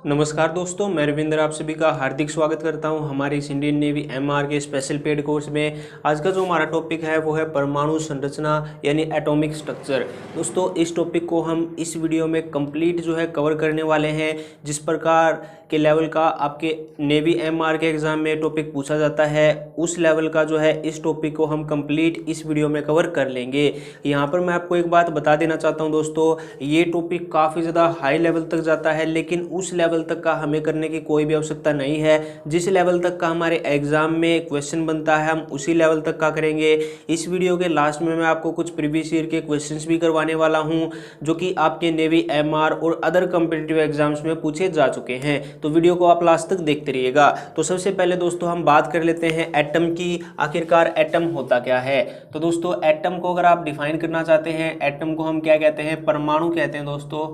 नमस्कार दोस्तों, मैं रविंद्र आप सभी का हार्दिक स्वागत करता हूं हमारे इस इंडियन नेवी एमआर के स्पेशल पेड कोर्स में। आज का जो हमारा टॉपिक है वो है परमाणु संरचना यानी एटॉमिक स्ट्रक्चर। दोस्तों, इस टॉपिक को हम इस वीडियो में कंप्लीट जो है कवर करने वाले हैं। जिस प्रकार के लेवल का आपके नेवी एमआर के एग्जाम में टॉपिक पूछा जाता है, उस लेवल का जो है इस टॉपिक को हम कंप्लीट इस वीडियो में कवर कर लेंगे। यहाँ पर मैं आपको एक बात बता देना चाहता हूँ दोस्तों, ये टॉपिक काफ़ी ज़्यादा हाई लेवल तक जाता है, लेकिन उस लेवल तक का हमें करने की कोई भी आवश्यकता नहीं है। जिस लेवल तक का हमारे एग्जाम में क्वेश्चन बनता है हम उसी लेवल तक का करेंगे। इस वीडियो के लास्ट में मैं आपको कुछ प्रीवियस ईयर के क्वेश्चंस भी करवाने वाला हूं, जो कि आपके नेवी एमआर और अदर कॉम्पिटिटिव एग्जाम्स में पूछे जा चुके हैं। तो वीडियो को आप लास्ट तक देखते रहिएगा। तो सबसे पहले दोस्तों हम बात कर लेते हैं एटम की। आखिरकार एटम होता क्या है? तो दोस्तों, एटम को अगर आप डिफाइन करना चाहते हैं, एटम को हम क्या कहते हैं? परमाणु कहते हैं दोस्तों,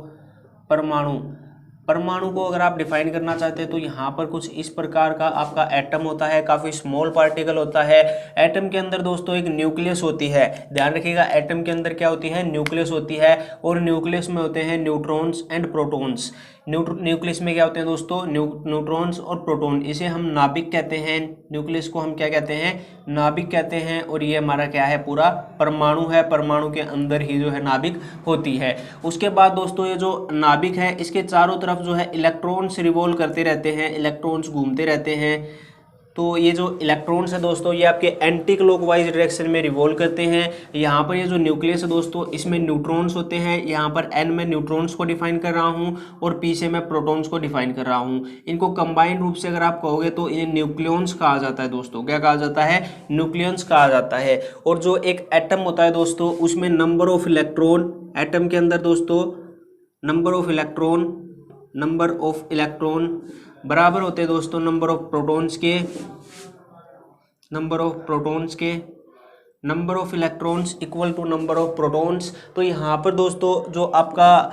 परमाणु। परमाणु को अगर आप डिफाइन करना चाहते हैं तो यहाँ पर कुछ इस प्रकार का आपका एटम होता है, काफ़ी स्मॉल पार्टिकल होता है। एटम के अंदर दोस्तों एक न्यूक्लियस होती है। ध्यान रखिएगा, एटम के अंदर क्या होती है? न्यूक्लियस होती है। और न्यूक्लियस में होते हैं न्यूट्रॉन्स एंड प्रोटॉन्स। न्यूक्लियस में क्या होते हैं दोस्तों? न्यूट्रॉन्स और प्रोटॉन। इसे हम नाभिक कहते हैं। न्यूक्लियस को हम क्या कहते हैं? नाभिक कहते हैं। और ये हमारा क्या है? पूरा परमाणु है। परमाणु के अंदर ही जो है नाभिक होती है। उसके बाद दोस्तों ये जो नाभिक है, इसके चारों तरफ जो है इलेक्ट्रॉन्स रिवॉल्व करते रहते हैं, इलेक्ट्रॉन्स घूमते रहते हैं। तो ये जो इलेक्ट्रॉन्स है दोस्तों, ये आपके एंटी क्लॉकवाइज डायरेक्शन में रिवॉल्व करते हैं। यहाँ पर ये जो न्यूक्लियस है दोस्तों, इसमें न्यूट्रॉन्स होते हैं। यहाँ पर एन में न्यूट्रॉन्स को डिफाइन कर रहा हूँ और पी से मैं प्रोटॉन्स को डिफाइन कर रहा हूँ। इनको कंबाइंड रूप से अगर आप कहोगे तो इन्हें न्यूक्लियॉन्स कहा जाता है दोस्तों। क्या कहा जाता है? न्यूक्लियॉन्स कहा जाता है। और जो एक एटम होता है दोस्तों, उसमें नंबर ऑफ इलेक्ट्रॉन, एटम के अंदर दोस्तों नंबर ऑफ इलेक्ट्रॉन बराबर होते हैं दोस्तों नंबर ऑफ प्रोटॉन्स के। Number of electrons equal to number of protons. तो यहाँ पर दोस्तों जो आपका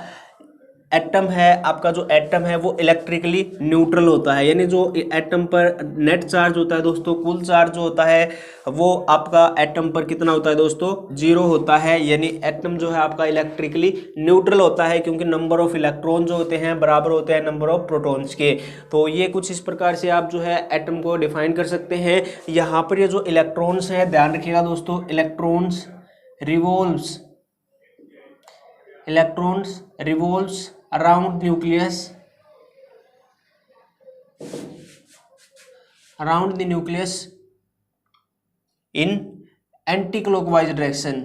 एटम है, आपका जो एटम है वो इलेक्ट्रिकली न्यूट्रल होता है। यानी जो एटम पर नेट चार्ज होता है दोस्तों, कुल चार्ज जो होता है वो आपका एटम पर कितना होता है दोस्तों? 0 होता है। यानी एटम जो है आपका इलेक्ट्रिकली न्यूट्रल होता है, क्योंकि नंबर ऑफ इलेक्ट्रॉन जो होते हैं बराबर होते हैं नंबर ऑफ प्रोटॉन्स के। तो ये कुछ इस प्रकार से आप जो है एटम को डिफाइन कर सकते हैं। यहाँ पर ये जो इलेक्ट्रॉन्स हैं, ध्यान रखिएगा दोस्तों, electrons revolves around the nucleus in anti-clockwise direction।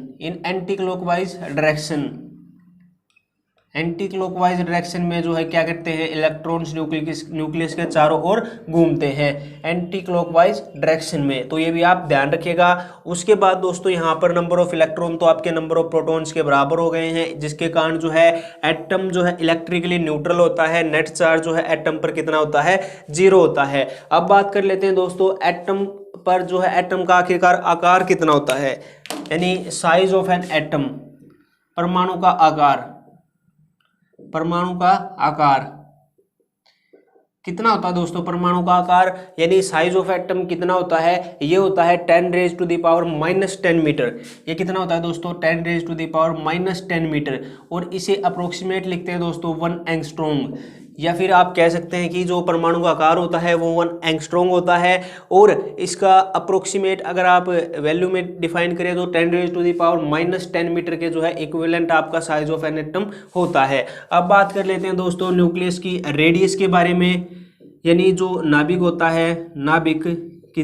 Anti clockwise direction में जो है क्या करते हैं? इलेक्ट्रॉन्स न्यूक्लियस के चारों ओर घूमते हैं एंटी क्लॉकवाइज डायरेक्शन में। तो ये भी आप ध्यान रखिएगा। उसके बाद दोस्तों यहाँ पर नंबर ऑफ इलेक्ट्रॉन तो आपके नंबर ऑफ प्रोटॉन्स के बराबर हो गए हैं, जिसके कारण जो है एटम जो है इलेक्ट्रिकली न्यूट्रल होता है। नेट चार्ज जो है एटम पर कितना होता है? 0 होता है। अब बात कर लेते हैं दोस्तों, एटम पर जो है एटम का आखिरकार आकार कितना होता है? यानी साइज ऑफ एन एटम, परमाणु का आकार कितना होता है दोस्तों? परमाणु का आकार यानी साइज ऑफ एटम कितना होता है? ये होता है 10⁻⁻10 मीटर। ये कितना होता है दोस्तों? 10⁻⁻10 मीटर। और इसे अप्रोक्सीमेट लिखते हैं दोस्तों 1 एंगस्ट्रॉम। या फिर आप कह सकते हैं कि जो परमाणु का आकार होता है वो 1 एंगस्ट्रॉम होता है। और इसका अप्रोक्सीमेट अगर आप वैल्यू में डिफाइन करें तो 10⁻⁻10 मीटर के जो है इक्विवेलेंट आपका साइज ऑफ एन एटम होता है। अब बात कर लेते हैं दोस्तों न्यूक्लियस की रेडियस के बारे में। यानी जो नाभिक होता है, नाभिक की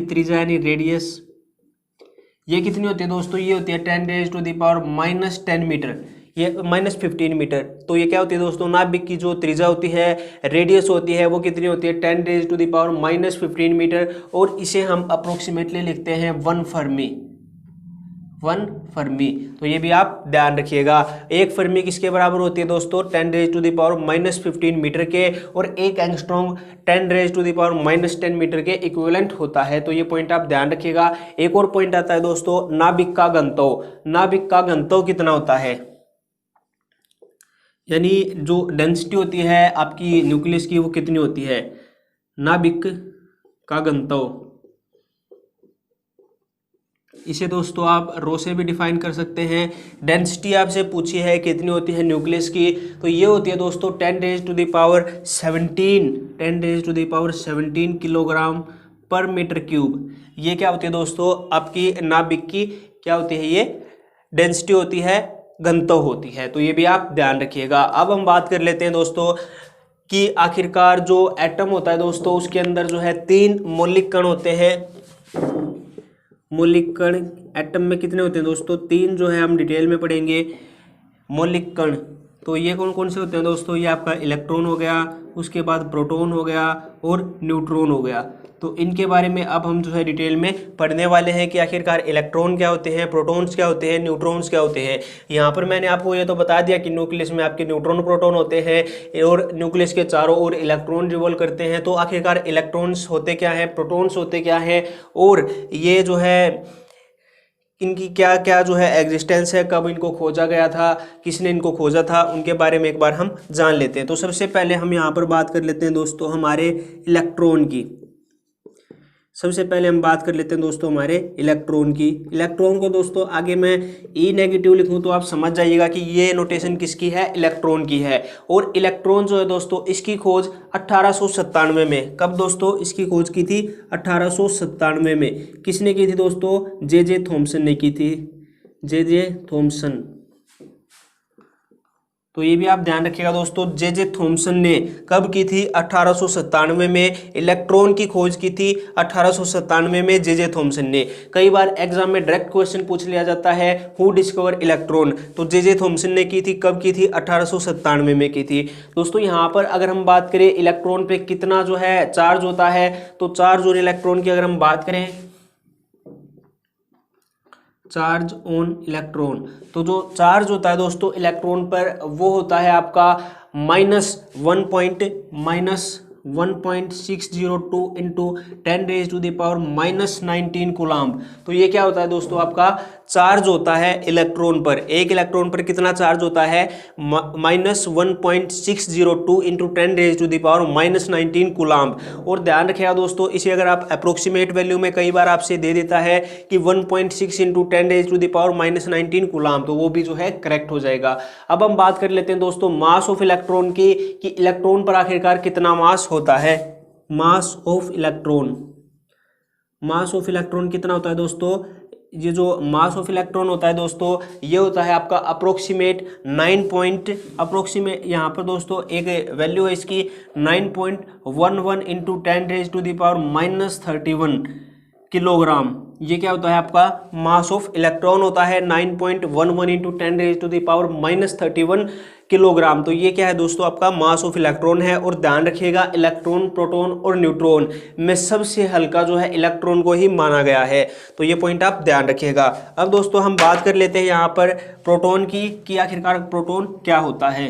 त्रिज्या यानी रेडियस, ये कितनी होती है दोस्तों? ये होती है 10⁻⁻10 मीटर, ये -15 मीटर। तो ये क्या होती है दोस्तों? नाभिक की जो त्रिज्या होती है, रेडियस होती है, वो कितनी होती है? 10⁻⁻15 मीटर। और इसे हम अप्रोक्सीमेटली लिखते हैं 1 फर्मी। तो ये भी आप ध्यान रखिएगा। 1 फर्मी किसके बराबर होती है दोस्तों? 10⁻⁻15 मीटर के। और 1 एंगस्ट्रॉम 10⁻⁻10 मीटर के इक्विवेलेंट होता है। तो ये पॉइंट आप ध्यान रखिएगा। एक और पॉइंट आता है दोस्तों, नाभिक का घनत्व कितना होता है? यानी जो डेंसिटी होती है आपकी न्यूक्लियस की वो कितनी होती है? नाभिक का घनत्व इसे दोस्तों आप रो से भी डिफाइन कर सकते हैं। डेंसिटी आपसे पूछी है कितनी होती है न्यूक्लियस की, तो ये होती है दोस्तों 10⁻17 किलोग्राम पर मीटर क्यूब। ये क्या होती है दोस्तों, आपकी नाभिक की क्या होती है, ये डेंसिटी होती है, घनत्व होती है। तो ये भी आप ध्यान रखिएगा। अब हम बात कर लेते हैं दोस्तों कि आखिरकार जो एटम होता है दोस्तों, उसके अंदर जो है 3 मौलिक कण होते हैं। मौलिक कण एटम में कितने होते हैं दोस्तों, 3 जो है हम डिटेल में पढ़ेंगे मौलिक कण। तो ये कौन कौन से होते हैं दोस्तों, ये आपका इलेक्ट्रॉन हो गया, उसके बाद प्रोटॉन हो गया और न्यूट्रॉन हो गया। तो इनके बारे में अब हम जो है डिटेल में पढ़ने वाले हैं कि आखिरकार इलेक्ट्रॉन क्या होते हैं, प्रोटॉन्स क्या होते हैं, न्यूट्रॉन्स क्या होते हैं। यहाँ पर मैंने आपको ये तो बता दिया कि न्यूक्लियस में आपके न्यूट्रॉन प्रोटॉन होते हैं और न्यूक्लियस के चारों ओर इलेक्ट्रॉन रिवॉल्व करते हैं। तो आखिरकार इलेक्ट्रॉन्स होते क्या हैं, प्रोटॉन्स होते क्या हैं, और ये जो है इनकी क्या क्या जो है एग्जिस्टेंस है, कब इनको खोजा गया था, किसने इनको खोजा था, उनके बारे में एक बार हम जान लेते हैं। तो सबसे पहले हम यहाँ पर बात कर लेते हैं दोस्तों हमारे इलेक्ट्रॉन की। सबसे पहले हम बात कर लेते हैं दोस्तों हमारे इलेक्ट्रॉन की। इलेक्ट्रॉन को दोस्तों आगे मैं ई नेगेटिव लिखूं तो आप समझ जाइएगा कि ये नोटेशन किसकी है, इलेक्ट्रॉन की है। और इलेक्ट्रॉन जो है दोस्तों, इसकी खोज 1897 में, कब दोस्तों इसकी खोज की थी, 1897 में। किसने की थी दोस्तों, जे थॉमसन ने की थी, जे थॉमसन। तो ये भी आप ध्यान रखिएगा दोस्तों, जे थॉमसन ने कब की थी, 1897 में। इलेक्ट्रॉन की खोज की थी 1897 में जे थॉमसन ने। कई बार एग्जाम में डायरेक्ट क्वेश्चन पूछ लिया जाता है, हु डिस्कवर इलेक्ट्रॉन, तो जे थॉमसन ने की थी, कब की थी, 1897 में की थी। दोस्तों यहाँ पर अगर हम बात करें इलेक्ट्रॉन पे कितना जो है चार्ज होता है, तो चार्ज और इलेक्ट्रॉन की अगर हम बात करें, चार्ज ऑन इलेक्ट्रॉन, तो जो चार्ज होता है दोस्तों इलेक्ट्रॉन पर वो होता है आपका -1.602 इंटू 10⁻⁻⁻19 कूलम्ब। तो ये क्या होता है दोस्तों, आपका चार्ज होता है इलेक्ट्रॉन पर। एक इलेक्ट्रॉन पर कितना चार्ज होता है, -1.602 इंटू 10⁻⁻⁻19 कूलम्ब। और ध्यान रखिएगा दोस्तों, इसे अगर आप अप्रोक्सीमेट वैल्यू में कई बार आपसे दे देता है कि 1.6 इंटू 10⁻⁻⁻19 कूलम्ब, तो वो भी जो है करेक्ट हो जाएगा। अब हम बात कर लेते हैं दोस्तों मास ऑफ इलेक्ट्रॉन की, कि इलेक्ट्रॉन पर आखिरकार कितना मास होता है। Mass of electron, mass of electron कितना होता है दोस्तों, ये जो मास ऑफ इलेक्ट्रॉन होता है दोस्तों, ये होता है आपका अप्रोक्सीमेट यहाँ पर दोस्तों एक वैल्यू है इसकी 9.11 इंटू 10⁻⁻31 किलोग्राम। ये क्या होता है आपका मास ऑफ इलेक्ट्रॉन होता है 9.11 इंटू 10⁻⁻31 किलोग्राम। तो ये क्या है दोस्तों, आपका मास ऑफ इलेक्ट्रॉन है। और ध्यान रखिएगा इलेक्ट्रॉन, प्रोटॉन और न्यूट्रॉन में सबसे हल्का जो है इलेक्ट्रॉन को ही माना गया है। तो ये पॉइंट आप ध्यान रखिएगा। अब दोस्तों हम बात कर लेते हैं यहाँ पर प्रोटॉन की, कि आखिरकार प्रोटॉन क्या होता है।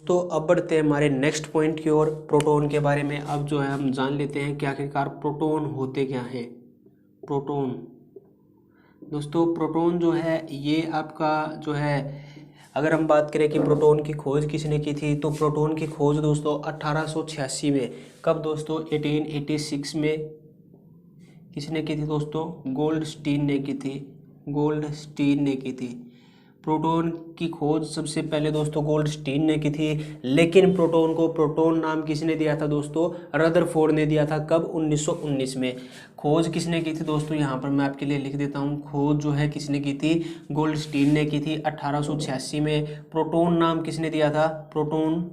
तो अब बढ़ते हैं हमारे नेक्स्ट पॉइंट की ओर, प्रोटॉन के बारे में अब जो है हम जान लेते हैं कि आखिरकार प्रोटॉन होते क्या हैं। प्रोटॉन दोस्तों, प्रोटॉन जो है ये आपका जो है, अगर हम बात करें कि प्रोटॉन की खोज किसने की थी, तो प्रोटॉन की खोज दोस्तों 1886 में। कब दोस्तों, 1886 में किसने की थी दोस्तों, गोल्डस्टीन ने की थी, गोल्डस्टीन ने की थी। प्रोटॉन की खोज सबसे पहले दोस्तों गोल्डस्टीन ने की थी, लेकिन प्रोटॉन को प्रोटॉन नाम किसने दिया था दोस्तों, रदरफोर्ड ने दिया था। कब, 1919 में। खोज किसने की थी दोस्तों, यहाँ पर मैं आपके लिए लिख देता हूँ, खोज जो है किसने की थी, गोल्डस्टीन ने की थी 1886 में। प्रोटॉन नाम किसने दिया था, प्रोटॉन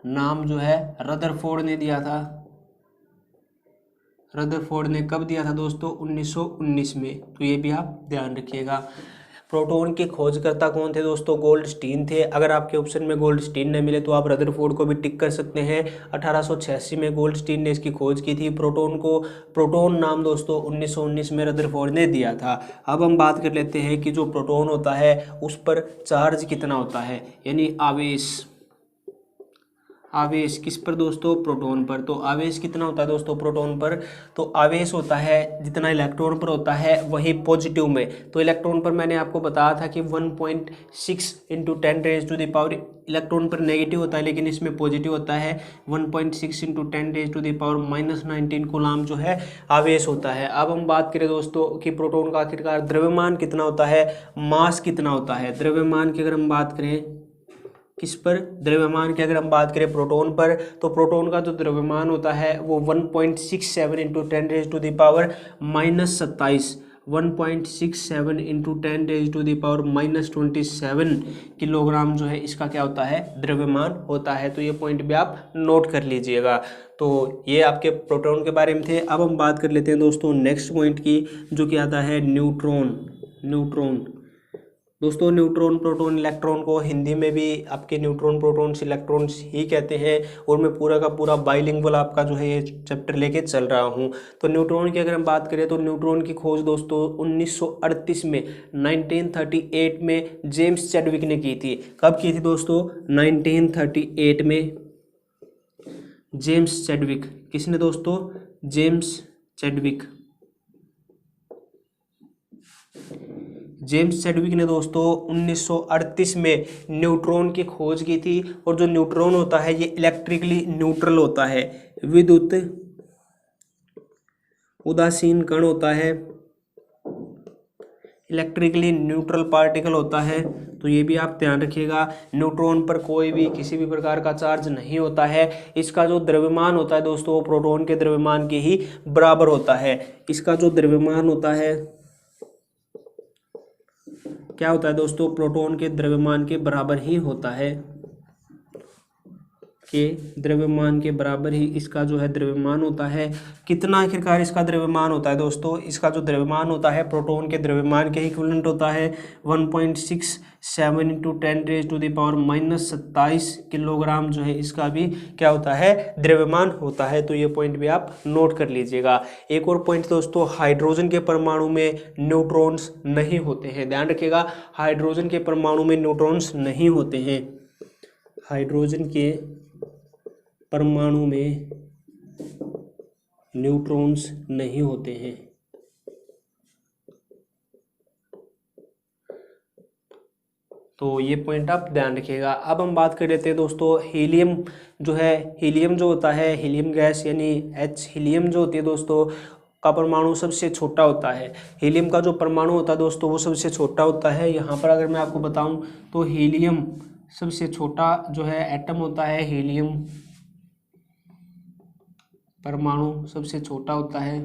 नाम जो है रदरफोर्ड ने दिया था। रदरफोर्ड ने कब दिया था दोस्तों, 1919 में। तो ये भी आप ध्यान रखिएगा। प्रोटॉन के खोजकर्ता कौन थे दोस्तों, गोल्डस्टीन थे। अगर आपके ऑप्शन में गोल्डस्टीन न मिले तो आप रदरफोर्ड को भी टिक कर सकते हैं। 1886 में गोल्डस्टीन ने इसकी खोज की थी। प्रोटॉन को प्रोटॉन नाम दोस्तों 1919 में रदरफोर्ड ने दिया था। अब हम बात कर लेते हैं कि जो प्रोटॉन होता है उस पर चार्ज कितना होता है, यानी आवेश। आवेश किस पर दोस्तों, प्रोटॉन पर। तो आवेश कितना होता है दोस्तों प्रोटॉन पर, तो आवेश होता है जितना इलेक्ट्रॉन पर होता है वही पॉजिटिव में। तो इलेक्ट्रॉन पर मैंने आपको बताया था कि 1.6 इंटू 10⁻⁴ इलेक्ट्रॉन पर नेगेटिव होता है, लेकिन इसमें पॉजिटिव होता है 1.6 इंटू 10⁻⁻⁻19 कूलाम जो है आवेश होता है। अब हम बात करें दोस्तों कि प्रोटॉन का आखिरकार द्रव्यमान कितना होता है, मास कितना होता है। द्रव्यमान की अगर हम बात करें किस पर, द्रव्यमान की अगर हम बात करें प्रोटॉन पर, तो प्रोटॉन का जो द्रव्यमान होता है वो 1.67 इंटू 10⁻⁻27 1.67 इंटू 10⁻⁻27 किलोग्राम जो है इसका क्या होता है, द्रव्यमान होता है। तो ये पॉइंट भी आप नोट कर लीजिएगा। तो ये आपके प्रोटॉन के बारे में थे। अब हम बात कर लेते हैं दोस्तों नेक्स्ट पॉइंट की, जो कि आता है न्यूट्रॉन। दोस्तों न्यूट्रॉन प्रोटॉन इलेक्ट्रॉन को हिंदी में भी आपके न्यूट्रॉन प्रोटॉन्स इलेक्ट्रॉन्स ही कहते हैं, और मैं पूरा का पूरा बाइलिंगुअल आपका जो है ये चैप्टर लेके चल रहा हूँ। तो न्यूट्रॉन की अगर हम बात करें तो न्यूट्रॉन की खोज दोस्तों 1938 में 1938 में जेम्स चैडविक ने की थी। कब की थी दोस्तों, 1938 में जेम्स चैडविक। किसने दोस्तों, जेम्स चैडविक ने दोस्तों 1938 में न्यूट्रॉन की खोज की थी। और जो न्यूट्रॉन होता है ये इलेक्ट्रिकली न्यूट्रल होता है, विद्युत उदासीन कण होता है, इलेक्ट्रिकली न्यूट्रल पार्टिकल होता है। तो ये भी आप ध्यान रखिएगा, न्यूट्रॉन पर कोई भी किसी भी प्रकार का चार्ज नहीं होता है। इसका जो द्रव्यमान होता है दोस्तों वो प्रोटॉन के द्रव्यमान के ही बराबर होता है। इसका जो द्रव्यमान होता है क्या होता है दोस्तों, प्रोटॉन के द्रव्यमान के बराबर ही होता है, के द्रव्यमान के बराबर ही इसका जो है द्रव्यमान होता है। कितना आखिरकार इसका द्रव्यमान होता है दोस्तों, इसका जो द्रव्यमान होता है प्रोटॉन के द्रव्यमान के इक्विवेलेंट होता है 1.67 इंटू 10⁻⁻27 किलोग्राम जो है इसका भी क्या होता है, द्रव्यमान होता है। तो ये पॉइंट भी आप नोट कर लीजिएगा। एक और पॉइंट दोस्तों, हाइड्रोजन के परमाणु में न्यूट्रॉन्स नहीं होते हैं। ध्यान रखिएगा, हाइड्रोजन के परमाणु में न्यूट्रॉन्स नहीं होते हैं। हाइड्रोजन के परमाणु में न्यूट्रॉन्स नहीं होते हैं। तो ये पॉइंट आप ध्यान रखिएगा। अब हम बात कर लेते हैं दोस्तों हीलियम जो है, हीलियम जो होता है, हीलियम गैस यानी H हीलियम जो होती है दोस्तों का परमाणु सबसे छोटा होता है। हीलियम का जो परमाणु होता है दोस्तों वो सबसे छोटा होता है। यहाँ पर अगर मैं आपको बताऊं तो हीलियम सबसे छोटा जो है एटम होता है, हीलियम परमाणु सबसे छोटा होता है।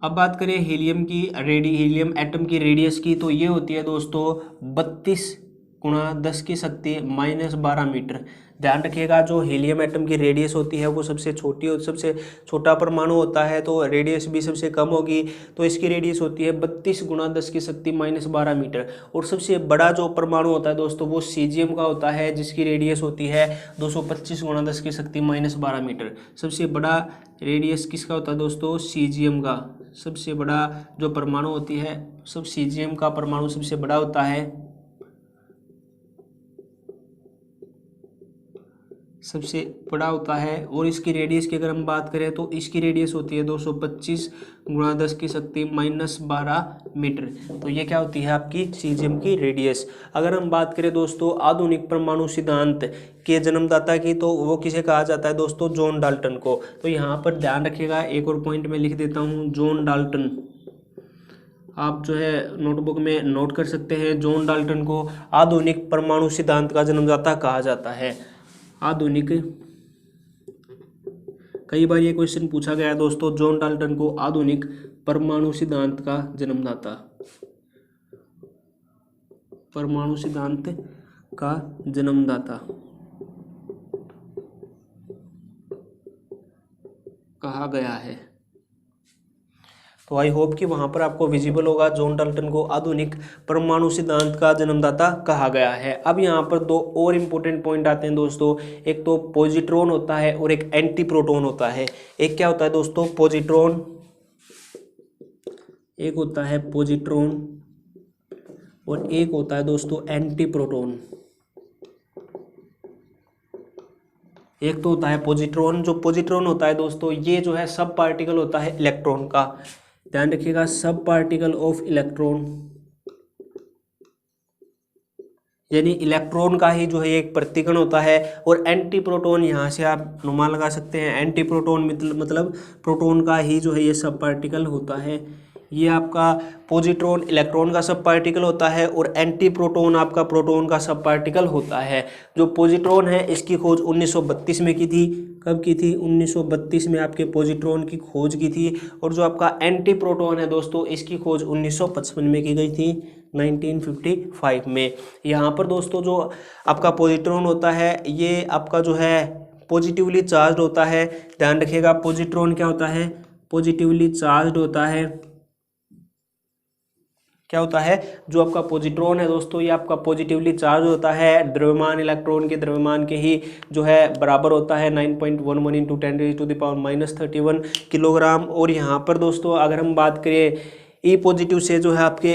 अब बात करें हीलियम एटम की रेडियस की, तो ये होती है दोस्तों 32 × 10⁻⁻12 मीटर। ध्यान रखिएगा, जो हीलियम एटम की रेडियस होती है वो सबसे छोटा परमाणु होता है, तो रेडियस भी सबसे कम होगी। तो इसकी रेडियस होती है 32 × 10⁻12 मीटर। और सबसे बड़ा जो परमाणु होता है दोस्तों वो सीजियम का होता है, जिसकी रेडियस होती है 225 × 10⁻12 मीटर। सबसे बड़ा रेडियस किसका होता है दोस्तों, सीजियम का। सबसे बड़ा जो परमाणु होती है सब सीजियम का परमाणु सबसे बड़ा होता है, सबसे बड़ा होता है। और इसकी रेडियस की अगर हम बात करें तो इसकी रेडियस होती है 225 × 10⁻12 मीटर। तो ये क्या होती है आपकी सीजियम की रेडियस। अगर हम बात करें दोस्तों आधुनिक परमाणु सिद्धांत के जन्मदाता की, तो वो किसे कहा जाता है दोस्तों, जॉन डाल्टन को। तो यहाँ पर ध्यान रखिएगा, एक और पॉइंट मैं लिख देता हूँ, जॉन डाल्टन। आप जो है नोटबुक में नोट कर सकते हैं, जॉन डाल्टन को आधुनिक परमाणु सिद्धांत का जन्मदाता कहा जाता है। आधुनिक, कई बार ये क्वेश्चन पूछा गया है दोस्तों, जॉन डाल्टन को आधुनिक परमाणु सिद्धांत का जन्मदाता, परमाणु सिद्धांत का जन्मदाता कहा गया है। तो आई होप कि वहाँ पर आपको विजिबल होगा, जॉन डाल्टन को आधुनिक परमाणु सिद्धांत का जन्मदाता कहा गया है। अब यहाँ पर दो और इम्पोर्टेंट पॉइंट आते हैं दोस्तों, एक तो पॉजिट्रॉन होता है और एक एंटी प्रोटॉन होता है। एक क्या होता है दोस्तों, पॉजिट्रॉन, एक होता है पॉजिट्रॉन और एक होता है दोस्तों एंटी प्रोटॉन। एक तो होता है पॉजिट्रॉन, जो पॉजिट्रॉन होता है दोस्तों ये जो है सब पार्टिकल होता है इलेक्ट्रॉन का, ध्यान रखिएगा, सब पार्टिकल ऑफ इलेक्ट्रॉन, यानी इलेक्ट्रॉन का ही जो है एक प्रतिकण होता है। और एंटी प्रोटॉन, यहाँ से आप अनुमान लगा सकते हैं, एंटी प्रोटॉन मतलब प्रोटॉन का ही जो है ये सब पार्टिकल होता है। ये आपका पॉजिट्रॉन इलेक्ट्रॉन का सब पार्टिकल होता है और एंटी प्रोटॉन आपका प्रोटॉन का सब पार्टिकल होता है। जो पॉजिट्रॉन है इसकी खोज 1932 में की थी। कब की थी? 1932 में आपके पॉजिट्रॉन की खोज की थी। और जो आपका एंटी प्रोटॉन है दोस्तों इसकी खोज 1955 में की गई थी, 1955 में। यहाँ पर दोस्तों जो आपका पॉजिट्रॉन होता है ये आपका जो है पॉजिटिवली चार्ज होता है, ध्यान रखिएगा। पॉजिट्रॉन क्या होता है? पॉजिटिवली चार्ज होता है। क्या होता है? जो आपका पॉजिट्रॉन है दोस्तों ये आपका पॉजिटिवली चार्ज होता है, द्रव्यमान इलेक्ट्रॉन के द्रव्यमान के ही जो है बराबर होता है, 9.11 × 10⁻³ किलोग्राम। और यहाँ पर दोस्तों अगर हम बात करें ई पॉजिटिव से जो है आपके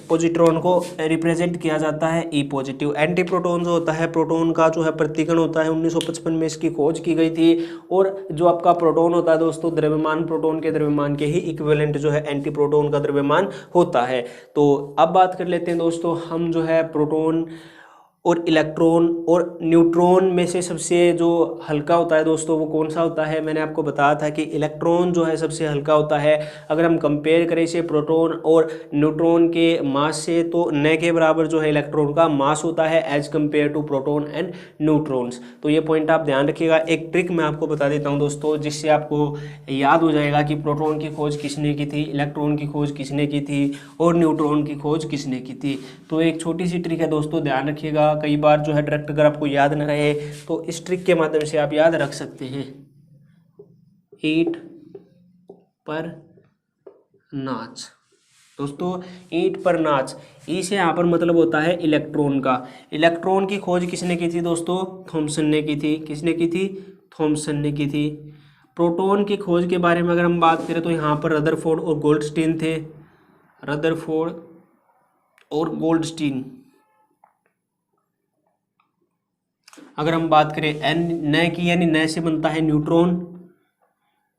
पॉजिट्रॉन को रिप्रेजेंट किया जाता है ई पॉजिटिव। एंटी प्रोटॉन जो होता है प्रोटॉन का जो है प्रतिकण होता है, 1955 में इसकी खोज की गई थी। और जो आपका प्रोटॉन होता है दोस्तों द्रव्यमान प्रोटॉन के द्रव्यमान के ही इक्विवेलेंट जो है एंटी प्रोटॉन का द्रव्यमान होता है। तो अब बात कर लेते हैं दोस्तों हम जो है प्रोटॉन और इलेक्ट्रॉन और न्यूट्रॉन में से सबसे जो हल्का होता है दोस्तों वो कौन सा होता है? मैंने आपको बताया था कि इलेक्ट्रॉन जो है सबसे हल्का होता है। अगर हम कंपेयर करें इसे प्रोटॉन और न्यूट्रॉन के मास से तो न के बराबर जो है इलेक्ट्रॉन का मास होता है as compare to proton and neutrons. तो ये पॉइंट आप ध्यान रखिएगा। एक ट्रिक मैं आपको बता देता हूँ दोस्तों जिससे आपको याद हो जाएगा कि प्रोटॉन की खोज किसने की थी, इलेक्ट्रॉन की खोज किसने की थी और न्यूट्रॉन की खोज किसने की थी। तो एक छोटी सी ट्रिक है दोस्तों, ध्यान रखिएगा। कई बार जो है डायरेक्ट अगर आपको याद न रहे तो इस ट्रिक के माध्यम से आप याद रख सकते हैं। ईंट पर नाच दोस्तों, ईंट पर नाच, ई से यहाँ पर मतलब होता है इलेक्ट्रॉन का। इलेक्ट्रॉन की खोज किसने की थी दोस्तों? थॉमसन ने की थी। किसने की थी? थॉमसन ने की थी। प्रोटॉन की खोज के बारे में अगर हम बात करें तो यहाँ पर रदरफोर्ड और गोल्डस्टीन थे, रदरफोर्ड और गोल्डस्टीन। अगर हम बात करें न की, यानी न से बनता है न्यूट्रॉन,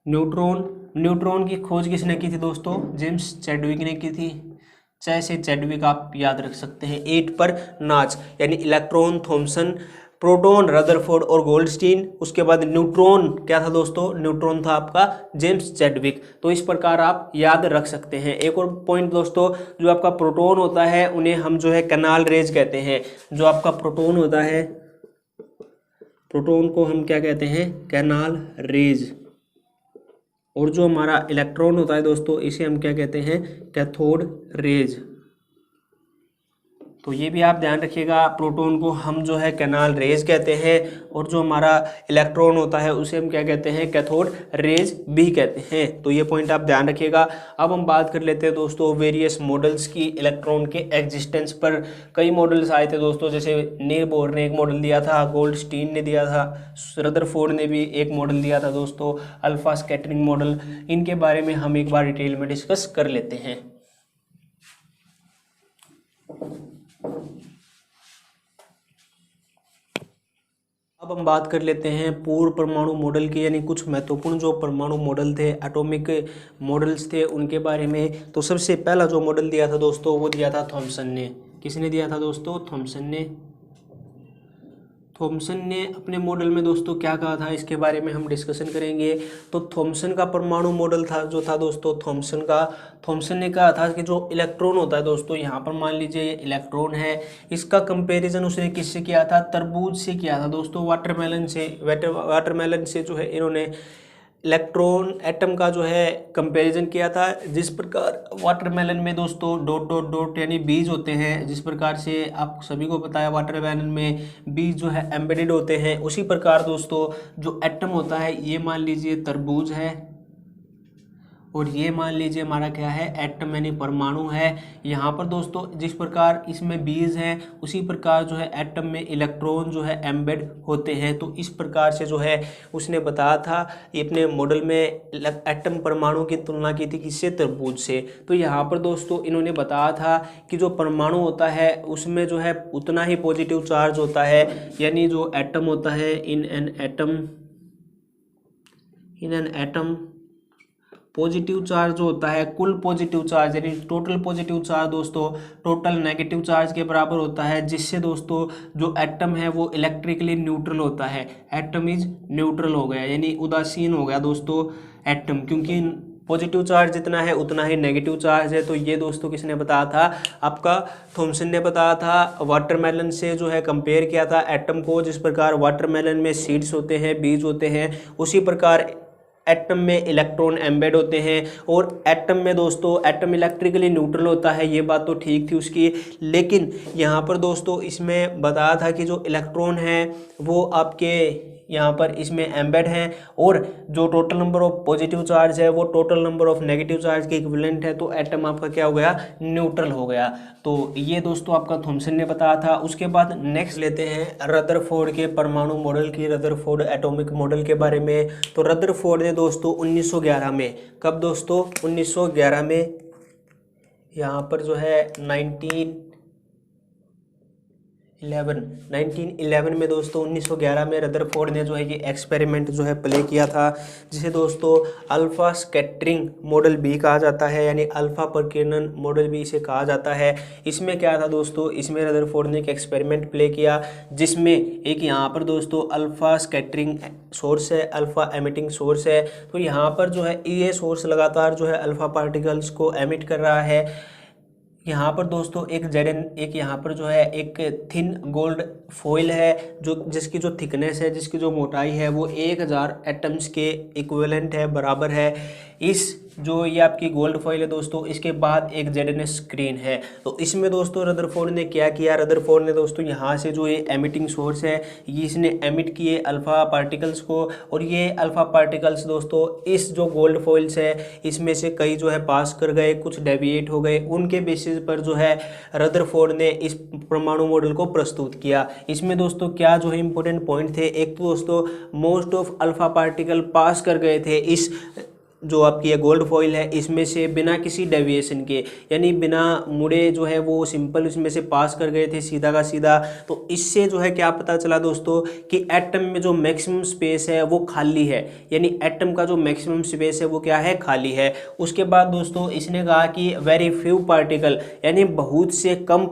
न्यूट्रॉन की खोज किसने की थी दोस्तों? जेम्स चैडविक ने की थी। से चैडविक आप याद रख सकते हैं। ईंट पर नाच यानी इलेक्ट्रॉन थॉमसन, प्रोटॉन रदरफोर्ड और गोल्डस्टीन। उसके बाद न्यूट्रॉन क्या था दोस्तों? न्यूट्रॉन था आपका जेम्स चैडविक। तो इस प्रकार आप याद रख सकते हैं। एक और पॉइंट दोस्तों, जो आपका प्रोटॉन होता है उन्हें हम जो है कैनाल रेज कहते हैं। जो आपका प्रोटॉन होता है, प्रोटॉन को हम क्या कहते हैं? Canal raise. और जो हमारा इलेक्ट्रॉन होता है दोस्तों इसे हम क्या कहते हैं? Cathode rays. तो ये भी आप ध्यान रखिएगा, प्रोटॉन को हम जो है कैनाल रेज कहते हैं और जो हमारा इलेक्ट्रॉन होता है उसे हम क्या कहते हैं? कैथोड रेज भी कहते हैं। तो ये पॉइंट आप ध्यान रखिएगा। अब हम बात कर लेते हैं दोस्तों वेरियस मॉडल्स की इलेक्ट्रॉन के एग्जिस्टेंस पर। कई मॉडल्स आए थे दोस्तों, जैसे नील बोर ने एक मॉडल दिया था, गोल्डस्टीन ने दिया था, रदरफोर्ड ने भी एक मॉडल दिया था दोस्तों, अल्फा स्कैटरिंग मॉडल। इनके बारे में हम एक बार डिटेल में डिस्कस कर लेते हैं। अब हम बात कर लेते हैं पूर्व परमाणु मॉडल के, यानी कुछ महत्वपूर्ण जो परमाणु मॉडल थे, एटॉमिक मॉडल्स थे उनके बारे में। तो सबसे पहला जो मॉडल दिया था दोस्तों वो दिया था थॉमसन ने। किसने दिया था दोस्तों? थॉमसन ने। थॉमसन ने अपने मॉडल में दोस्तों क्या कहा था इसके बारे में हम डिस्कशन करेंगे। तो थॉमसन का परमाणु मॉडल था जो था दोस्तों थॉमसन ने कहा था कि जो इलेक्ट्रॉन होता है दोस्तों, यहाँ पर मान लीजिए ये इलेक्ट्रॉन है, इसका कंपैरिजन उसने किससे किया था? तरबूज से किया था दोस्तों, वाटरमेलन से। वाटरमेलन से जो है इन्होंने इलेक्ट्रॉन एटम का जो है कंपैरिजन किया था। जिस प्रकार वाटरमेलन में दोस्तों डॉट डॉट डॉट यानी बीज होते हैं, जिस प्रकार से आप सभी को पता है वाटरमेलन में बीज जो है एम्बेडेड होते हैं, उसी प्रकार दोस्तों जो एटम होता है ये मान लीजिए तरबूज है और ये मान लीजिए हमारा क्या है? एटम यानी परमाणु है। यहाँ पर दोस्तों जिस प्रकार इसमें बीज हैं उसी प्रकार जो है एटम में इलेक्ट्रॉन जो है एम्बेड होते हैं। तो इस प्रकार से जो है उसने बताया था, ये अपने मॉडल में एटम परमाणु की तुलना की थी किससे? तरबूज से। तो यहाँ पर दोस्तों इन्होंने बताया था कि जो परमाणु होता है उसमें जो है उतना ही पॉजिटिव चार्ज होता है, यानी जो एटम होता है in an atom in an atom positive charge जो होता है, कुल पॉजिटिव चार्ज यानी टोटल पॉजिटिव चार्ज दोस्तों टोटल नेगेटिव चार्ज के बराबर होता है, जिससे दोस्तों जो एटम है वो इलेक्ट्रिकली न्यूट्रल होता है। एटम इज न्यूट्रल हो गया यानी उदासीन हो गया दोस्तों एटम, क्योंकि पॉजिटिव चार्ज जितना है उतना ही नेगेटिव चार्ज है। तो ये दोस्तों किसने बताया था, आपका थॉमसन ने बताया था। वाटरमेलन से जो है कंपेयर किया था एटम को, जिस प्रकार वाटरमेलन में सीड्स होते हैं, बीज होते हैं, उसी प्रकार एटम में इलेक्ट्रॉन एम्बेड होते हैं। और एटम में दोस्तों एटम इलेक्ट्रिकली न्यूट्रल होता है, ये बात तो ठीक थी उसकी, लेकिन यहाँ पर दोस्तों इसमें बताया था कि जो इलेक्ट्रॉन है वो आपके यहाँ पर इसमें एम्बेड हैं, और जो total number of positive charge है वो total number of negative charge के इक्विवेलेंट है। तो एटम आपका क्या हो गया, न्यूट्रल हो गया। तो ये दोस्तों आपका थॉमसन ने बताया था। उसके बाद नेक्स्ट लेते हैं रदरफोर्ड के परमाणु मॉडल की, रदरफोर्ड एटॉमिक मॉडल के बारे में। तो रदरफोर्ड ने दोस्तों 1911 में, कब दोस्तों 1911 में, यहाँ पर जो है 1911 में दोस्तों 1911 में रदरफोर्ड ने जो है ये एक्सपेरिमेंट जो है प्ले किया था, जिसे दोस्तों अल्फा स्कैटरिंग मॉडल भी कहा जाता है, यानी अल्फा प्रकीर्णन मॉडल भी इसे कहा जाता है। इसमें क्या था दोस्तों, इसमें रदरफोर्ड ने एक एक्सपेरिमेंट प्ले किया, जिसमें एक यहाँ पर दोस्तों अल्फा स्कैटरिंग सोर्स है, अल्फा एमिटिंग सोर्स है। तो यहाँ पर जो है ये सोर्स लगातार जो है अल्फा पार्टिकल्स को एमिट कर रहा है। यहाँ पर दोस्तों एक यहाँ पर जो है एक थिन गोल्ड फॉइल है, जो जिसकी जो थिकनेस है, जिसकी जो मोटाई है वो 1000 एटम्स के इक्विवेलेंट है, बराबर है। इस जो ये आपकी गोल्ड फॉइल है दोस्तों, इसके बाद एक जेडएनएस स्क्रीन है। तो इसमें दोस्तों रदरफोर्ड ने क्या किया, रदरफोर्ड ने दोस्तों यहाँ से जो ये एमिटिंग सोर्स है ये इसने एमिट किए अल्फ़ा पार्टिकल्स को, और ये अल्फ़ा पार्टिकल्स दोस्तों इस जो गोल्ड फॉइल्स है इसमें से कई जो है पास कर गए, कुछ डेविएट हो गए। उनके बेसिस पर जो है रदरफोर्ड ने इस परमाणु मॉडल को प्रस्तुत किया। इसमें दोस्तों क्या जो है इंपॉर्टेंट पॉइंट थे, एक तो दोस्तों most of alpha particle pass कर गए थे इस जो आपकी ये गोल्ड फॉइल है इसमें से बिना किसी डेविएशन के, यानी बिना मुड़े जो है वो सिंपल इसमें से पास कर गए थे सीधा का सीधा। तो इससे जो है क्या पता चला दोस्तों कि एटम में जो मैक्सिमम स्पेस है वो खाली है, यानी एटम का जो मैक्सिमम स्पेस है वो क्या है, खाली है। उसके बाद दोस्तों इसने कहा कि वेरी फ्यू पार्टिकल, यानी बहुत से कम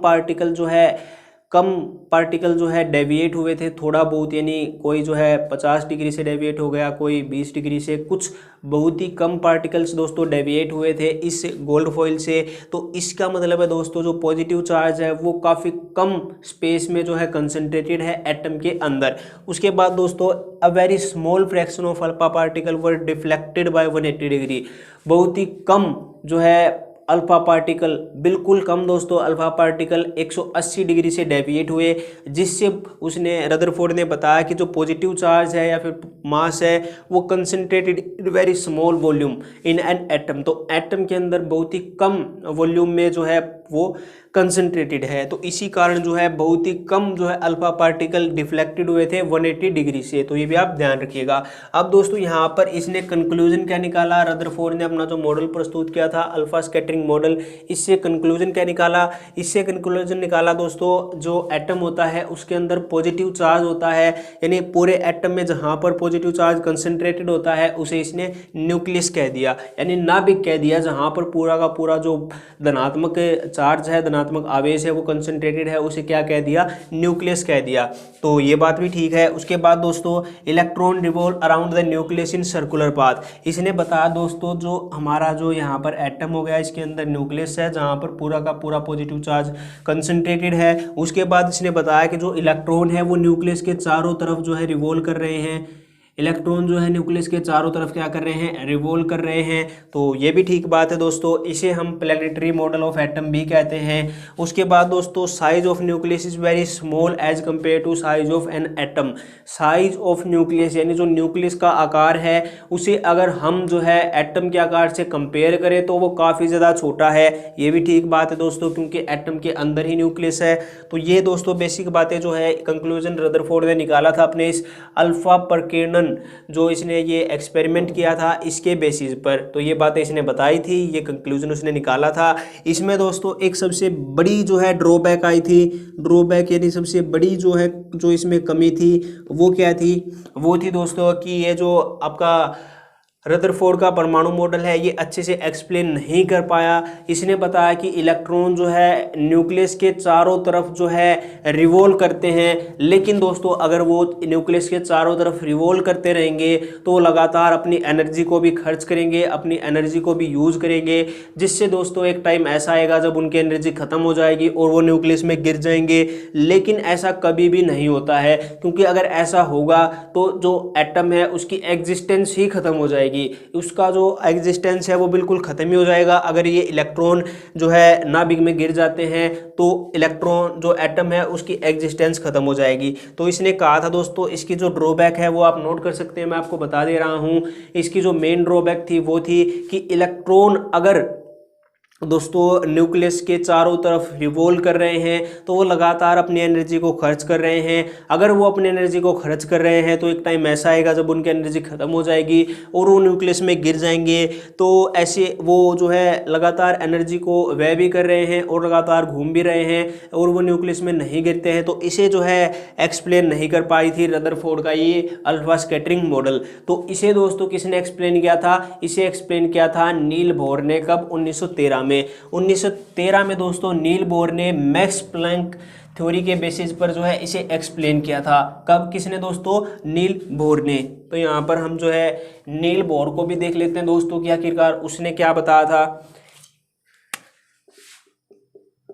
पार्टिकल जो है डेविएट हुए थे थोड़ा बहुत, यानी कोई जो है 50 डिग्री से डेविएट हो गया, कोई 20 डिग्री से, कुछ बहुत ही कम पार्टिकल्स दोस्तों डेविएट हुए थे इस गोल्ड फॉइल से। तो इसका मतलब है दोस्तों जो पॉजिटिव चार्ज है वो काफ़ी कम स्पेस में जो है कंसंट्रेटेड है एटम के अंदर। उसके बाद दोस्तों a very small fraction of alpha particle were deflected by 180 degree, बहुत ही कम जो है अल्फा पार्टिकल, बिल्कुल कम दोस्तों अल्फा पार्टिकल 180 डिग्री से डेविएट हुए, जिससे उसने रदरफोर्ड ने बताया कि जो पॉजिटिव चार्ज है या फिर मास है वो concentrated in very small volume in an atom. तो एटम के अंदर बहुत ही कम वॉल्यूम में जो है वो कंसंट्रेटेड है। तो इसी कारण जो है बहुत ही कम जो है अल्फा पार्टिकल डिफ्लेक्टेड हुए थे 180 डिग्री से। तो ये भी आप ध्यान रखिएगा। अब दोस्तों यहाँ पर इसने कंक्लूजन क्या निकाला, रदरफोर्ड ने अपना जो मॉडल प्रस्तुत किया था अल्फा स्कैटरिंग मॉडल, इससे कंक्लूजन क्या निकाला, इससे कंक्लूजन निकाला दोस्तों जो एटम होता है उसके अंदर पॉजिटिव चार्ज होता है, यानी पूरे एटम में जहाँ पर पॉजिटिव चार्ज कंसंट्रेटेड होता है उसे इसने न्यूक्लियस कह दिया, यानी नाभिक कह दिया। जहाँ पर पूरा का पूरा जो धनात्मक चार्ज है, धनात्मक आवेश है वो कंसंट्रेटेड है, उसे क्या कह दिया, न्यूक्लियस कह दिया। तो ये बात भी ठीक है। उसके बाद दोस्तों electron revolve around the nucleus in circular path, इसने बताया दोस्तों जो हमारा जो यहाँ पर एटम हो गया इसके अंदर न्यूक्लियस है जहाँ पर पूरा का पूरा पॉजिटिव चार्ज कंसंट्रेटेड है। उसके बाद इसने बताया कि जो इलेक्ट्रॉन है वो न्यूक्लियस के चारों तरफ जो है रिवॉल्व कर रहे हैं, इलेक्ट्रॉन जो है न्यूक्लियस के चारों तरफ क्या कर रहे हैं, रिवॉल्व कर रहे हैं। तो ये भी ठीक बात है दोस्तों, इसे हम प्लैनेटरी मॉडल ऑफ एटम भी कहते हैं। उसके बाद दोस्तों size of nucleus is very small as compare to size of an atom, size of nucleus यानी जो न्यूक्लियस का आकार है उसे अगर हम जो है एटम के आकार से कंपेयर करें तो वो काफ़ी ज़्यादा छोटा है। ये भी ठीक बात है दोस्तों, क्योंकि एटम के अंदर ही न्यूक्लियस है। तो ये दोस्तों बेसिक बातें जो है कंक्लूजन रदरफोर्ड ने निकाला था अपने इस अल्फा प्रकीर्णन जो इसने ये एक्सपेरिमेंट किया था इसके बेसिस पर। तो ये बातें इसने बताई थी, ये कंक्लूजन उसने निकाला था। इसमें दोस्तों एक सबसे बड़ी जो है ड्रॉबैक आई थी, ड्रॉबैक यानी सबसे बड़ी जो है जो इसमें कमी थी वो क्या थी, वो थी दोस्तों कि ये जो आपका रदरफोर्ड का परमाणु मॉडल है ये अच्छे से एक्सप्लेन नहीं कर पाया। इसने बताया कि इलेक्ट्रॉन जो है न्यूक्लियस के चारों तरफ जो है रिवॉल्व करते हैं, लेकिन दोस्तों अगर वो न्यूक्लियस के चारों तरफ रिवॉल्व करते रहेंगे तो वो लगातार अपनी एनर्जी को भी खर्च करेंगे, अपनी एनर्जी को भी यूज़ करेंगे, जिससे दोस्तों एक टाइम ऐसा आएगा जब उनकी एनर्जी खत्म हो जाएगी और वो न्यूक्लियस में गिर जाएंगे। लेकिन ऐसा कभी भी नहीं होता है, क्योंकि अगर ऐसा होगा तो जो एटम है उसकी एग्जिस्टेंस ही खत्म हो जाएगी, उसका जो एग्जिस्टेंस है वो बिल्कुल खत्म ही हो जाएगा। अगर ये इलेक्ट्रॉन जो है नाभिक में गिर जाते हैं तो इलेक्ट्रॉन जो एटम है उसकी एग्जिस्टेंस खत्म हो जाएगी। तो इसने कहा था दोस्तों, इसकी जो ड्रॉबैक है वो आप नोट कर सकते हैं, मैं आपको बता दे रहा हूं। इसकी जो मेन ड्रॉबैक थी वो थी कि इलेक्ट्रॉन अगर दोस्तों न्यूक्लियस के चारों तरफ रिवॉल्व कर रहे हैं तो वो लगातार अपनी एनर्जी को खर्च कर रहे हैं। अगर वो अपनी एनर्जी को खर्च कर रहे हैं तो एक टाइम ऐसा आएगा जब उनकी एनर्जी खत्म हो जाएगी और वो न्यूक्लियस में गिर जाएंगे। तो ऐसे वो जो है लगातार एनर्जी को व्यय भी कर रहे हैं और लगातार घूम भी रहे हैं और वो न्यूक्लियस में नहीं गिरते हैं। तो इसे जो है एक्सप्लेन नहीं कर पाई थी रदरफोर्ड का ये अल्फा स्कैटरिंग मॉडल। तो इसे दोस्तों किसने एक्सप्लेन किया था? इसे एक्सप्लेन किया था नील बोर ने। कब? 1913 में। 1913 में दोस्तों नील बोर ने मैक्स प्लैंक थ्योरी के बेसिस पर जो है इसे एक्सप्लेन किया था। कब? किसने दोस्तों? नील बोर ने। तो यहाँ पर हम जो है नील बोर को भी देख लेते हैं दोस्तों कि आखिरकार उसने क्या बताया था।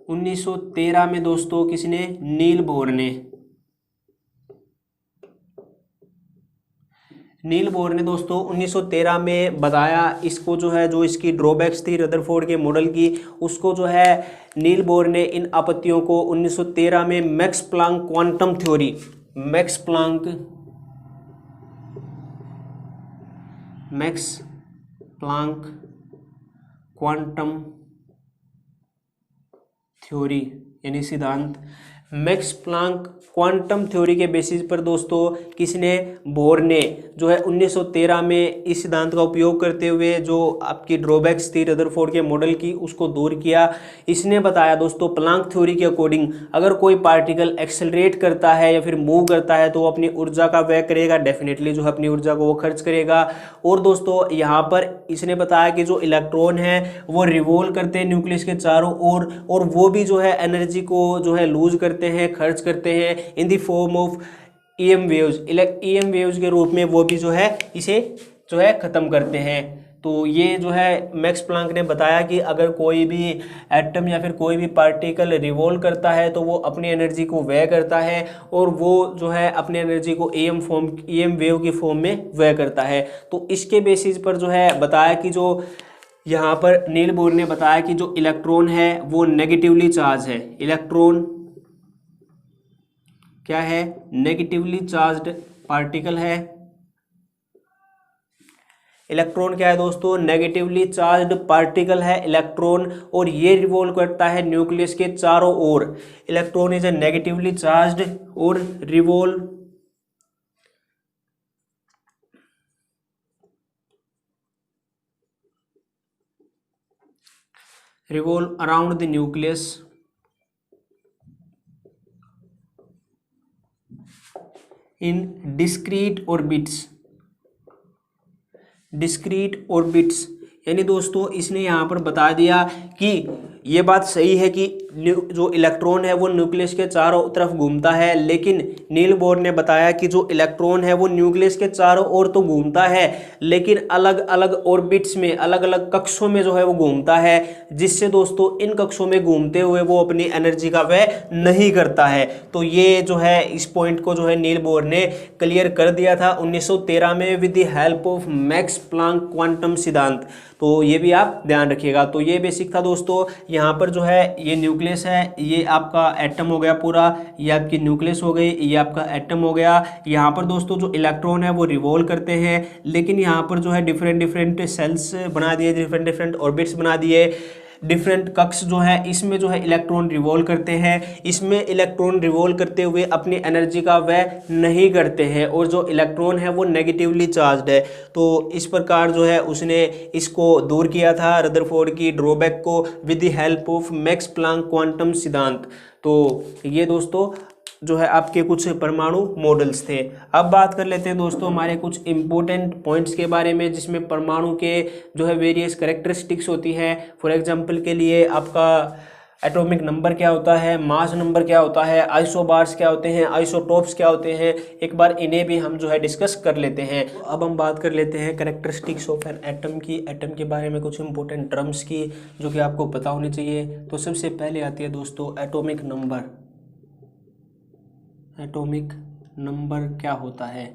1913 में दोस्तों किसने? नील बोर ने। नील बोर ने दोस्तों 1913 में बताया इसको, जो है जो इसकी ड्रॉबैक्स थी रदरफोर्ड के मॉडल की, उसको जो है नील बोर ने इन आपत्तियों को 1913 में Max Planck quantum theory, Max Planck quantum theory यानी सिद्धांत, मैक्स प्लैंक क्वांटम थ्योरी के बेसिस पर दोस्तों किसने? बोर ने जो है 1913 में इस सिद्धांत का उपयोग करते हुए जो आपकी ड्रॉबैक्स थी रदरफोर्ड के मॉडल की उसको दूर किया। इसने बताया दोस्तों प्लैंक थ्योरी के अकॉर्डिंग अगर कोई पार्टिकल एक्सेलरेट करता है या फिर मूव करता है तो वो अपनी ऊर्जा का व्यय करेगा, डेफिनेटली जो है अपनी ऊर्जा को वो खर्च करेगा। और दोस्तों यहाँ पर इसने बताया कि जो इलेक्ट्रॉन है वो रिवॉल्व करते हैं न्यूक्लियस के चारों ओर और वो भी जो है एनर्जी को जो है लूज करते हैं, खर्च करते हैं in the form of EM waves, EM waves के रूप में वो भी जो है इसे जो है ख़त्म करते हैं। तो ये जो है मैक्स प्लैंक ने बताया कि अगर कोई भी एटम या फिर कोई भी पार्टिकल रिवॉल्व करता है तो वो अपनी एनर्जी को व्यय करता है और वो जो है अपनी एनर्जी को ईएम वेव की फॉर्म में व्यय करता है। तो इसके बेसिस पर जो है बताया कि जो यहाँ पर नील बोर ने बताया कि जो इलेक्ट्रॉन है वो नेगेटिवली चार्ज है। इलेक्ट्रॉन क्या है? नेगेटिवली चार्ज्ड पार्टिकल है। इलेक्ट्रॉन क्या है दोस्तों? नेगेटिवली चार्ज्ड पार्टिकल है इलेक्ट्रॉन, और ये रिवॉल्व करता है न्यूक्लियस के चारों ओर। Electron is a negatively charged और revolve around the nucleus in discrete orbits. यानी दोस्तों इसने यहाँ पर बता दिया कि ये बात सही है कि जो इलेक्ट्रॉन है वो न्यूक्लियस के चारों तरफ घूमता है, लेकिन नील बोर ने बताया कि जो इलेक्ट्रॉन है वो न्यूक्लियस के चारों ओर तो घूमता है लेकिन अलग अलग ऑर्बिट्स में, अलग अलग कक्षों में जो है वो घूमता है, जिससे दोस्तों इन कक्षों में घूमते हुए वो अपनी एनर्जी का व्यय नहीं करता है। तो ये जो है इस पॉइंट को जो है नील बोर ने क्लियर कर दिया था 1913 में with the help of Max Planck quantum सिद्धांत। तो ये भी आप ध्यान रखिएगा। तो ये बेसिक था दोस्तों। यहाँ पर जो है ये न्यूक्लियस है, ये आपका एटम हो गया पूरा, ये आपकी न्यूक्लियस हो गई, ये आपका एटम हो गया। यहाँ पर दोस्तों जो इलेक्ट्रॉन है वो रिवॉल्व करते हैं, लेकिन यहाँ पर जो है डिफरेंट सेल्स बना दिए, डिफरेंट ऑर्बिट्स बना दिए, डिफरेंट कक्ष जो है इसमें जो है इलेक्ट्रॉन रिवॉल्व करते हैं। इसमें इलेक्ट्रॉन रिवॉल्व करते हुए अपनी एनर्जी का व्यय नहीं करते हैं और जो इलेक्ट्रॉन है वो नेगेटिवली चार्ज्ड है। तो इस प्रकार जो है उसने इसको दूर किया था रदरफोर्ड की ड्रॉबैक को with the help of Max Planck quantum सिद्धांत। तो ये दोस्तों जो है आपके कुछ परमाणु मॉडल्स थे। अब बात कर लेते हैं दोस्तों हमारे कुछ इंपॉर्टेंट पॉइंट्स के बारे में, जिसमें परमाणु के जो है वेरियस कैरेक्टरिस्टिक्स होती है। फॉर एग्जांपल के लिए आपका एटॉमिक नंबर क्या होता है, मास नंबर क्या होता है, आइसोबार्स क्या होते हैं, आइसोटोप्स क्या होते हैं, एक बार इन्हें भी हम जो है डिस्कस कर लेते हैं। तो अब हम बात कर लेते हैं कैरेक्टरिस्टिक्स ऑफ एन एटम की, एटम के बारे में कुछ इंपॉर्टेंट टर्म्स की जो कि आपको पता होनी चाहिए। तो सबसे पहले आती है दोस्तों एटॉमिक नंबर। एटॉमिक नंबर क्या होता है?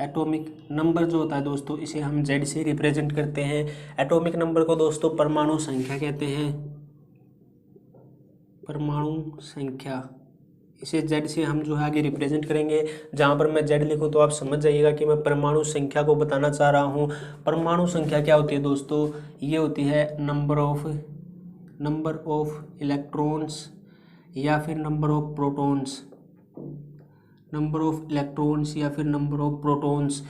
एटॉमिक नंबर जो होता है दोस्तों, इसे हम जेड से रिप्रेजेंट करते हैं। एटॉमिक नंबर को दोस्तों परमाणु संख्या कहते हैं, परमाणु संख्या। इसे जेड से हम जो है आगे रिप्रेजेंट करेंगे। जहाँ पर मैं जेड लिखूँ तो आप समझ जाइएगा कि मैं परमाणु संख्या को बताना चाह रहा हूँ। परमाणु संख्या क्या होती है दोस्तों? ये होती है नंबर ऑफ इलेक्ट्रॉन्स या फिर number of protons, number of electrons या फिर नंबर ऑफ प्रोटॉन्स।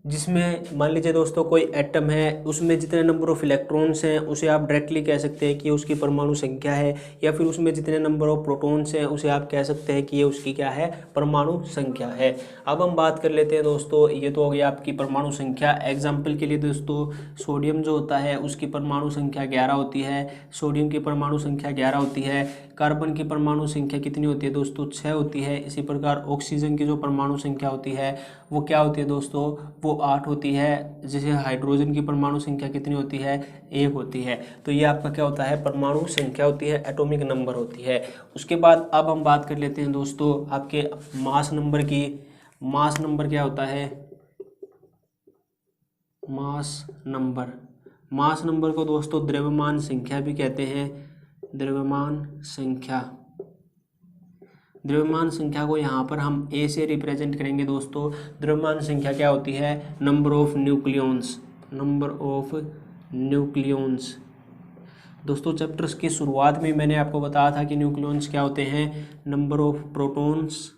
जिसमें मान लीजिए दोस्तों कोई एटम है, उसमें जितने नंबर ऑफ इलेक्ट्रॉन्स हैं उसे आप डायरेक्टली कह सकते हैं कि उसकी परमाणु संख्या है, या फिर उसमें जितने नंबर ऑफ प्रोटॉन्स हैं उसे आप कह सकते हैं कि ये उसकी क्या है, परमाणु संख्या है। अब हम बात कर लेते हैं दोस्तों, ये तो हो गई आपकी परमाणु संख्या। एग्जाम्पल के लिए दोस्तों सोडियम जो होता है उसकी परमाणु संख्या 11 होती है, सोडियम की परमाणु संख्या 11 होती है। कार्बन की परमाणु संख्या कितनी होती है दोस्तों? 6 होती है। इसी प्रकार ऑक्सीजन की जो परमाणु संख्या होती है वो क्या होती है दोस्तों? वो 8 होती है। जैसे हाइड्रोजन की परमाणु संख्या कितनी होती है? 1 होती है। तो ये आपका क्या होता है? परमाणु संख्या होती है, एटॉमिक नंबर होती है। उसके बाद अब हम बात कर लेते हैं दोस्तों आपके मास नंबर की। मास नंबर क्या होता है? मास नंबर, मास नंबर को दोस्तों द्रव्यमान संख्या भी कहते हैं। द्रव्यमान संख्या, द्रव्यमान संख्या को यहाँ पर हम ए से रिप्रेजेंट करेंगे दोस्तों। द्रव्यमान संख्या क्या होती है? Number of nucleons, number of nucleons. दोस्तों चैप्टर्स की शुरुआत में मैंने आपको बताया था कि न्यूक्लियॉन्स क्या होते हैं? Number of protons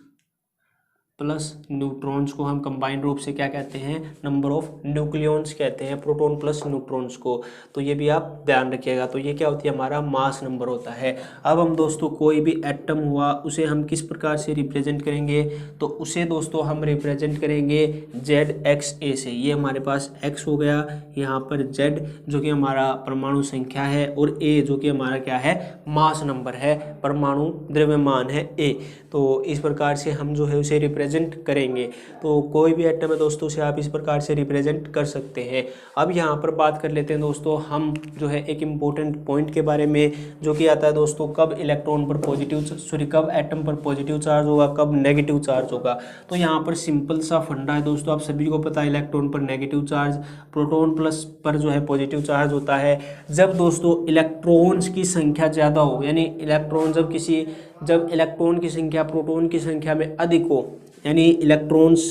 plus neutrons को हम कंबाइंड रूप से क्या कहते हैं? नंबर ऑफ न्यूक्लियॉन्स कहते हैं, प्रोटॉन प्लस न्यूट्रॉन्स को। तो ये भी आप ध्यान रखिएगा। तो ये क्या होती है? हमारा मास नंबर होता है। अब हम दोस्तों कोई भी एटम हुआ उसे हम किस प्रकार से रिप्रेजेंट करेंगे? तो उसे दोस्तों हम रिप्रेजेंट करेंगे ZXA से। ये हमारे पास X हो गया, यहाँ पर Z जो कि हमारा परमाणु संख्या है, और A जो कि हमारा क्या है? मास नंबर है, परमाणु द्रव्यमान है A। तो इस प्रकार से हम जो है उसे रिप्रेजेंट करेंगे। तो कोई भी एटम है दोस्तों उसे आप इस प्रकार से रिप्रेजेंट कर सकते हैं। अब यहाँ पर बात कर लेते हैं दोस्तों हम जो है एक इम्पोर्टेंट पॉइंट के बारे में, जो कि आता है दोस्तों कब इलेक्ट्रॉन पर कब एटम पर पॉजिटिव चार्ज होगा, कब नेगेटिव चार्ज होगा। तो यहाँ पर सिंपल सा फंडा है दोस्तों, आप सभी को पता है इलेक्ट्रॉन पर नेगेटिव चार्ज, प्रोटॉन प्लस पर जो है पॉजिटिव चार्ज होता है। जब दोस्तों इलेक्ट्रॉन्स की संख्या ज़्यादा हो, यानी जब इलेक्ट्रॉन की संख्या प्रोटॉन की संख्या में अधिक हो, यानी इलेक्ट्रॉन्स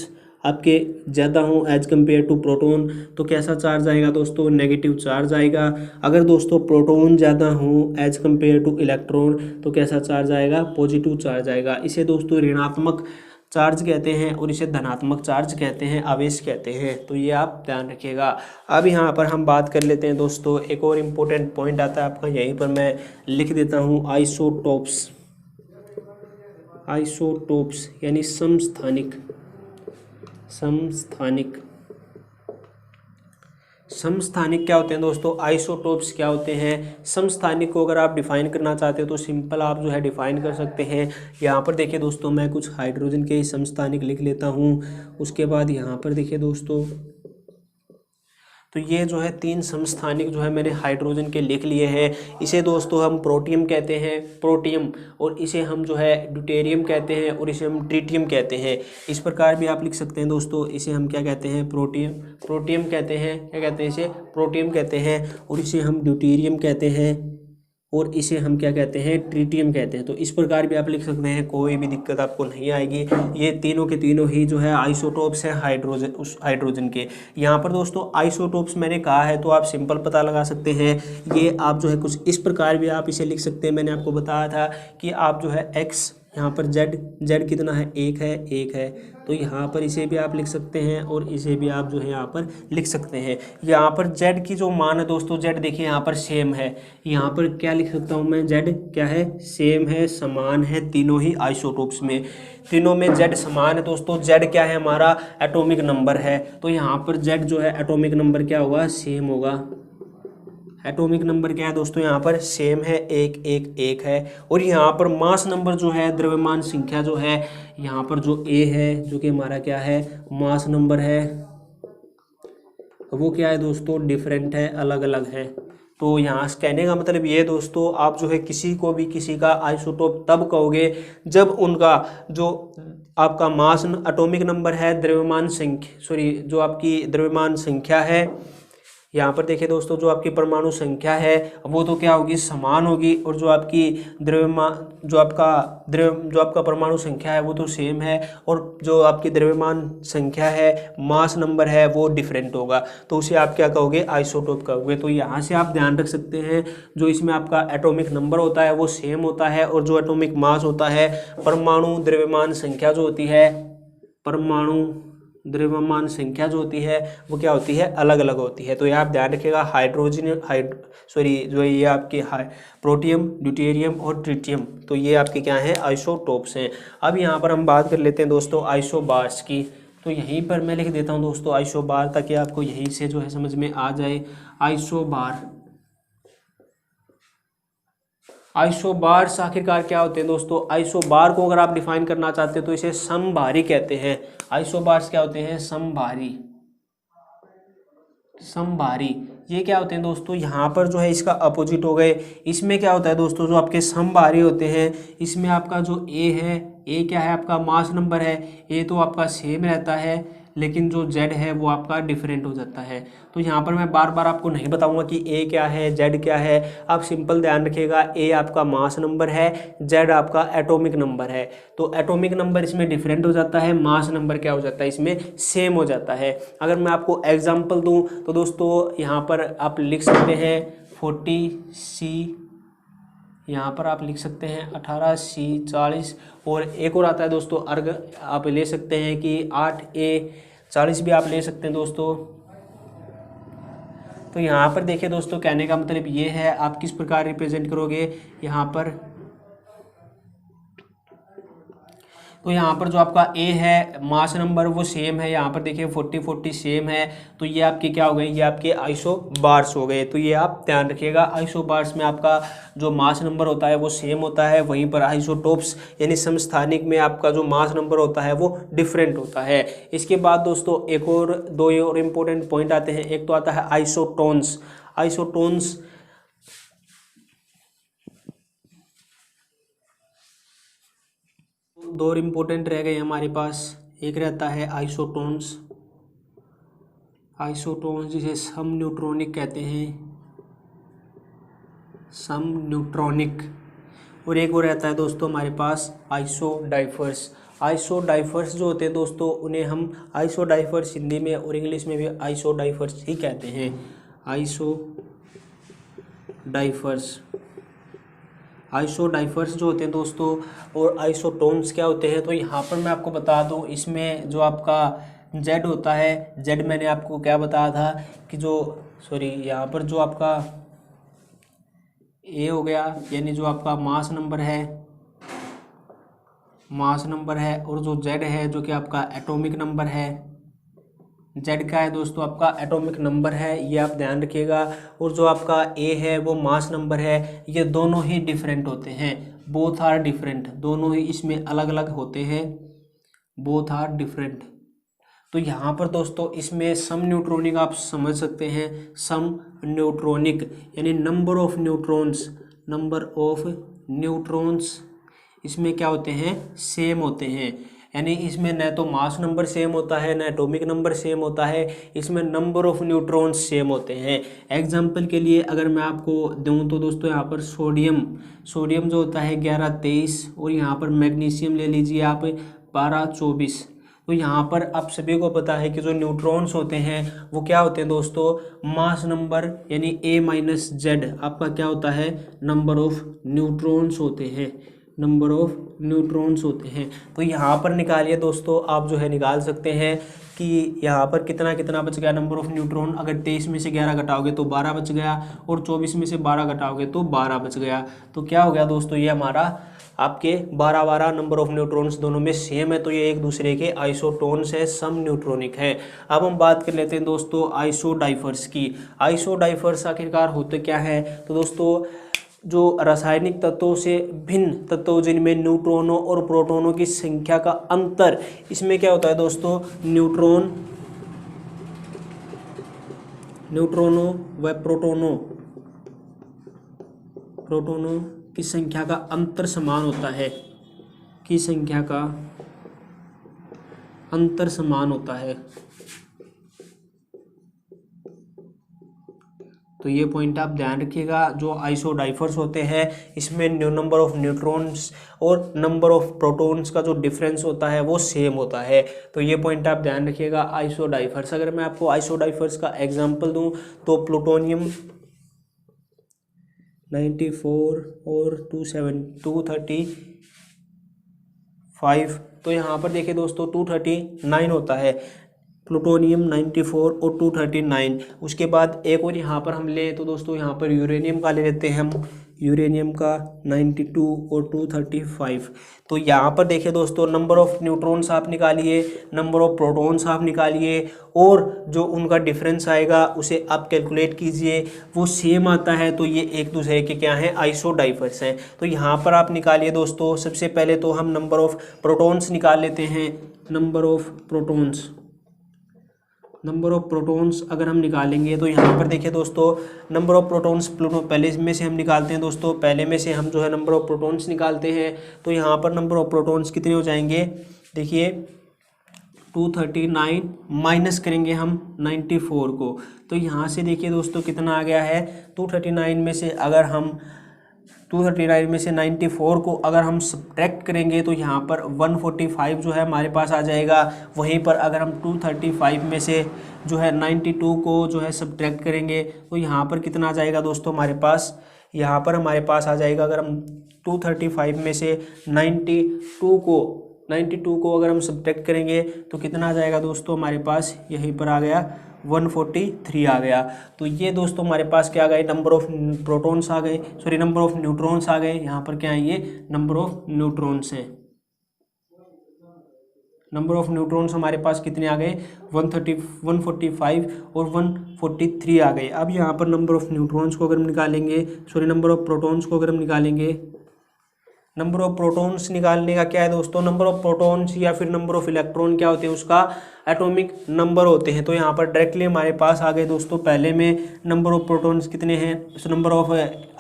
आपके ज़्यादा हों एज कम्पेयर टू प्रोटॉन, तो कैसा चार्ज आएगा दोस्तों? नेगेटिव चार्ज आएगा। अगर दोस्तों प्रोटॉन ज़्यादा हों एज कम्पेयर टू इलेक्ट्रॉन, तो कैसा चार्ज आएगा? पॉजिटिव चार्ज आएगा। इसे दोस्तों ऋणात्मक चार्ज कहते हैं और इसे धनात्मक चार्ज कहते हैं, आवेश कहते हैं। तो ये आप ध्यान रखिएगा। अब यहाँ पर हम बात कर लेते हैं दोस्तों, एक और इम्पोर्टेंट पॉइंट आता है आपका, यहीं पर मैं लिख देता हूँ, आइसोटोप्स। आइसोटोप्स यानी समस्थानिक। समस्थानिक क्या होते हैं दोस्तों? आइसोटोप्स क्या होते हैं? समस्थानिक को अगर आप डिफाइन करना चाहते हो तो सिंपल आप जो है डिफाइन कर सकते हैं। यहाँ पर देखिए दोस्तों मैं कुछ हाइड्रोजन के समस्थानिक लिख लेता हूँ। उसके बाद यहाँ पर देखिए दोस्तों, तो ये जो है 3 समस्थानिक जो है मैंने हाइड्रोजन के लिख लिए हैं। इसे दोस्तों हम प्रोटियम कहते हैं, प्रोटियम, और इसे हम जो है ड्यूटेरियम कहते हैं, और इसे हम ट्रिटियम कहते हैं। इस प्रकार भी आप लिख सकते हैं दोस्तों। इसे हम क्या कहते हैं? प्रोटियम कहते हैं। क्या कहते हैं? इसे प्रोटियम कहते हैं, और इसे हम ड्यूटेरियम कहते हैं, और इसे हम क्या कहते हैं? ट्रिटियम कहते हैं। तो इस प्रकार भी आप लिख सकते हैं, कोई भी दिक्कत आपको नहीं आएगी। ये तीनों के तीनों ही जो है आइसोटोप्स हैं हाइड्रोजन के। यहाँ पर दोस्तों आइसोटोप्स मैंने कहा है तो आप सिंपल पता लगा सकते हैं। ये आप जो है कुछ इस प्रकार भी आप इसे लिख सकते हैं। मैंने आपको बताया था कि आप जो है X यहाँ पर जेड कितना है, एक है। तो यहाँ पर इसे भी आप लिख सकते हैं और इसे भी आप जो है यहाँ पर लिख सकते हैं। यहाँ पर जेड की जो मान है दोस्तों, जेड देखिए यहाँ पर सेम है। यहाँ पर क्या लिख सकता हूँ मैं, जेड क्या है, सेम है, समान है तीनों ही आइसोटोप्स में। तीनों में जेड समान है दोस्तों। जेड क्या है, हमारा एटॉमिक नंबर है। तो यहाँ पर जेड जो है एटॉमिक नंबर क्या होगा, सेम होगा। एटॉमिक नंबर क्या है दोस्तों, यहाँ पर सेम है, एक है। और यहाँ पर मास नंबर जो है, द्रव्यमान संख्या जो है, यहाँ पर जो ए है जो कि हमारा क्या है, मास नंबर है, वो क्या है दोस्तों, डिफरेंट है, अलग अलग है। तो यहाँ कहने का मतलब ये दोस्तों, आप जो है किसी को भी किसी का आइसोटोप तब कहोगे जब उनका जो आपका मास एटॉमिक नंबर है, द्रव्यमान संख्या जो आपकी द्रव्यमान संख्या है, यहाँ पर देखिए दोस्तों, जो आपकी परमाणु संख्या है वो तो क्या होगी, समान होगी। और जो आपकी द्रव्यमान जो आपका परमाणु संख्या है वो तो सेम है। और जो आपकी द्रव्यमान संख्या है, मास नंबर है, वो डिफरेंट होगा। तो उसे आप क्या कहोगे, आइसोटोप कहोगे। तो यहाँ से आप ध्यान रख सकते हैं, जो इसमें आपका एटॉमिक नंबर होता है वो सेम होता है। और जो एटॉमिक मास होता है, परमाणु द्रव्यमान संख्या जो होती है, परमाणु द्रव्यमान संख्या जो होती है वो क्या होती है, अलग अलग होती है। तो ये आप ध्यान रखिएगा, जो ये आपके प्रोटियम, ड्यूटेरियम और ट्रिटियम, तो ये आपके क्या हैं, आइसोटोप्स हैं। अब यहाँ पर हम बात कर लेते हैं दोस्तों आइसोबार्स की। तो यहीं पर मैं लिख देता हूँ दोस्तों आइसोबार, ताकि आपको यहीं से जो है समझ में आ जाए। आइसोबार्स आखिरकार क्या होते हैं दोस्तों। आइसोबार को अगर आप डिफाइन करना चाहते हैं तो इसे समभारी कहते हैं। आइसोबार्स क्या होते हैं, समभारी। ये क्या होते हैं दोस्तों, यहाँ पर जो है इसका अपोजिट हो गए। इसमें क्या होता है दोस्तों, जो आपके समभारी होते हैं, इसमें आपका जो ए है, ए क्या है, आपका मास नंबर है, ए तो आपका सेम रहता है, लेकिन जो जेड है वो आपका डिफरेंट हो जाता है। तो यहाँ पर मैं बार बार आपको नहीं बताऊंगा कि ए क्या है, जेड क्या है। आप सिंपल ध्यान रखिएगा, ए आपका मास नंबर है, जेड आपका एटॉमिक नंबर है। तो एटॉमिक नंबर इसमें डिफरेंट हो जाता है, मास नंबर क्या हो जाता है, इसमें सेम हो जाता है। अगर मैं आपको एग्जाम्पल दूँ तो दोस्तों यहाँ पर आप लिख सकते हैं 40C, यहाँ पर आप लिख सकते हैं 18C 40। और एक और आता है दोस्तों अर्ग, आप ले सकते हैं कि 8A 40 भी आप ले सकते हैं दोस्तों। तो यहाँ पर देखिए दोस्तों, कहने का मतलब ये है, आप किस प्रकार रिप्रेजेंट करोगे यहाँ पर। तो यहाँ पर जो आपका ए है, मास नंबर वो सेम है, यहाँ पर देखिए 40 सेम है। तो ये आपके क्या हो गए, ये आपके आइसोबार्स हो गए। तो ये आप ध्यान रखिएगा, आइसोबार्स में आपका जो मास नंबर होता है वो सेम होता है, वहीं पर आइसोटोप्स यानी समस्थानिक में आपका जो मास नंबर होता है वो डिफरेंट होता है। इसके बाद दोस्तों एक और दो और इम्पोर्टेंट पॉइंट आते हैं। एक तो आता है आइसोटोन्स। दो और इम्पोर्टेंट रह गए हमारे पास। एक रहता है आइसोटोन्स जिसे सम न्यूट्रॉनिक कहते हैं, सम न्यूट्रॉनिक। और एक और रहता है दोस्तों हमारे पास आइसोडाइफर्स। आइसोडाइफर्स जो होते हैं दोस्तों, उन्हें हम आइसोडाइफर्स हिंदी में और इंग्लिश में भी आइसोडाइफर्स ही कहते हैं, आइसोडाइफर्स जो होते हैं दोस्तों। और आइसोटोन्स क्या होते हैं, तो यहाँ पर मैं आपको बता दूँ, इसमें जो आपका जेड होता है, जेड मैंने आपको क्या बताया था कि यहाँ पर जो आपका ए हो गया, यानी जो आपका मास नंबर है, और जो जेड है जो कि आपका एटॉमिक नंबर है, जेड का है दोस्तों आपका एटॉमिक नंबर है, ये आप ध्यान रखिएगा। और जो आपका ए है वो मास नंबर है, ये दोनों ही डिफरेंट होते हैं, बोथ आर डिफरेंट, दोनों ही इसमें अलग अलग होते हैं, बोथ आर डिफरेंट। तो यहाँ पर दोस्तों इसमें सम न्यूट्रॉनिक आप समझ सकते हैं, सम न्यूट्रॉनिक यानी नंबर ऑफ न्यूट्रॉन्स इसमें क्या होते हैं, सेम होते हैं। यानी इसमें न तो मास नंबर सेम होता है, न एटॉमिक नंबर सेम होता है, इसमें नंबर ऑफ न्यूट्रॉन्स सेम होते हैं। एग्जाम्पल के लिए अगर मैं आपको दूं तो दोस्तों यहाँ पर सोडियम जो होता है 11-23, और यहाँ पर मैग्नीशियम ले लीजिए आप 12-24। तो यहाँ पर आप सभी को पता है कि जो न्यूट्रॉन्स होते हैं वो क्या होते हैं दोस्तों, मास नंबर यानी A - Z आपका क्या होता है, नंबर ऑफ न्यूट्रॉन्स होते हैं, नंबर ऑफ न्यूट्रॉन्स होते हैं। तो यहाँ पर निकालिए दोस्तों, आप जो है निकाल सकते हैं कि यहाँ पर कितना कितना बच गया नंबर ऑफ न्यूट्रॉन। अगर 23 में से 11 घटाओगे तो 12 बच गया, और 24 में से 12 घटाओगे तो 12 बच गया। तो क्या हो गया दोस्तों, ये हमारा आपके 12 नंबर ऑफ न्यूट्रॉन्स दोनों में सेम है, तो ये एक दूसरे के आइसोटोन्स है, सम न्यूट्रॉनिक है। अब हम बात कर लेते हैं दोस्तों आइसोडाइफर्स की। आइसोडाइफर्स आखिरकार होते क्या है, तो दोस्तों जो रासायनिक तत्वों से भिन्न तत्व जिनमें न्यूट्रॉनों और प्रोटॉनों की संख्या का अंतर, इसमें क्या होता है दोस्तों, न्यूट्रॉनों व प्रोटॉनों की संख्या का अंतर समान होता है, की संख्या का अंतर समान होता है। तो ये पॉइंट आप ध्यान रखिएगा। जो आइसोडाइफर्स होते हैं इसमें नंबर ऑफ न्यूट्रॉन्स और नंबर ऑफ प्रोटॉन्स का जो डिफरेंस होता है वो सेम होता है। तो ये पॉइंट आप ध्यान रखिएगा आइसोडाइफर्स। अगर मैं आपको आइसोडाइफर्स का एग्जांपल दूं तो प्लूटोनियम 94 और 235, तो यहाँ पर देखिए दोस्तों 239 होता है, प्लूटोनियम 94 और 239। उसके बाद एक और यहाँ पर हम ले तो दोस्तों यहाँ पर यूरेनियम का ले लेते हैं हम, यूरेनियम का 92 और 235। तो यहाँ पर देखिए दोस्तों नंबर ऑफ न्यूट्रॉन्स आप निकालिए, नंबर ऑफ प्रोटॉन्स आप निकालिए, और जो उनका डिफरेंस आएगा उसे आप कैलकुलेट कीजिए, वो सेम आता है। तो ये एक दूसरे के क्या हैं, आइसोडाइफर्स हैं। तो यहाँ पर आप निकालिए दोस्तों, सबसे पहले तो हम नंबर ऑफ प्रोटॉन्स निकाल लेते हैं। नंबर ऑफ प्रोटॉन्स अगर हम निकालेंगे तो यहाँ पर देखिए दोस्तों नंबर ऑफ प्रोटॉन्स पहले में से हम निकालते हैं दोस्तों, पहले में से हम जो है नंबर ऑफ प्रोटॉन्स निकालते हैं। तो यहाँ पर नंबर ऑफ प्रोटॉन्स कितने हो जाएंगे, देखिए 239 माइनस करेंगे हम 94 को, तो यहाँ से देखिए दोस्तों कितना आ गया है, 239 में से अगर हम 239 में से 94 को अगर हम सब्ट्रैक्ट करेंगे तो यहाँ पर 145 जो है हमारे पास आ जाएगा। वहीं पर अगर हम 235 में से जो है 92 को जो है सब्ट्रैक्ट करेंगे तो यहाँ पर कितना आ जाएगा दोस्तों हमारे पास, यहाँ पर हमारे पास आ जाएगा, अगर हम 235 में से 92 को अगर हम सब्ट्रैक्ट करेंगे तो कितना आ जाएगा दोस्तों हमारे पास, यहीं पर आ गया 143 आ गया। तो ये दोस्तों हमारे पास क्या आ गए, नंबर ऑफ प्रोटॉन्स आ गए, सॉरी नंबर ऑफ न्यूट्रॉन्स आ गए। यहाँ पर क्या है, ये नंबर ऑफ न्यूट्रॉन्स हैं। नंबर ऑफ न्यूट्रॉन्स हमारे पास कितने आ गए, 145 और 143 आ गए। अब यहाँ पर नंबर ऑफ न्यूट्रॉन्स को अगर हम निकालेंगे, सॉरी नंबर ऑफ प्रोटॉन्स को अगर हम निकालेंगे, नंबर ऑफ प्रोटॉन्स निकालने का क्या है दोस्तों, नंबर ऑफ प्रोटॉन्स या फिर नंबर ऑफ इलेक्ट्रॉन क्या होते हैं, उसका एटॉमिक नंबर होते हैं। तो यहाँ पर डायरेक्टली हमारे पास आ गए दोस्तों, पहले में नंबर ऑफ प्रोटॉन्स कितने हैं, नंबर ऑफ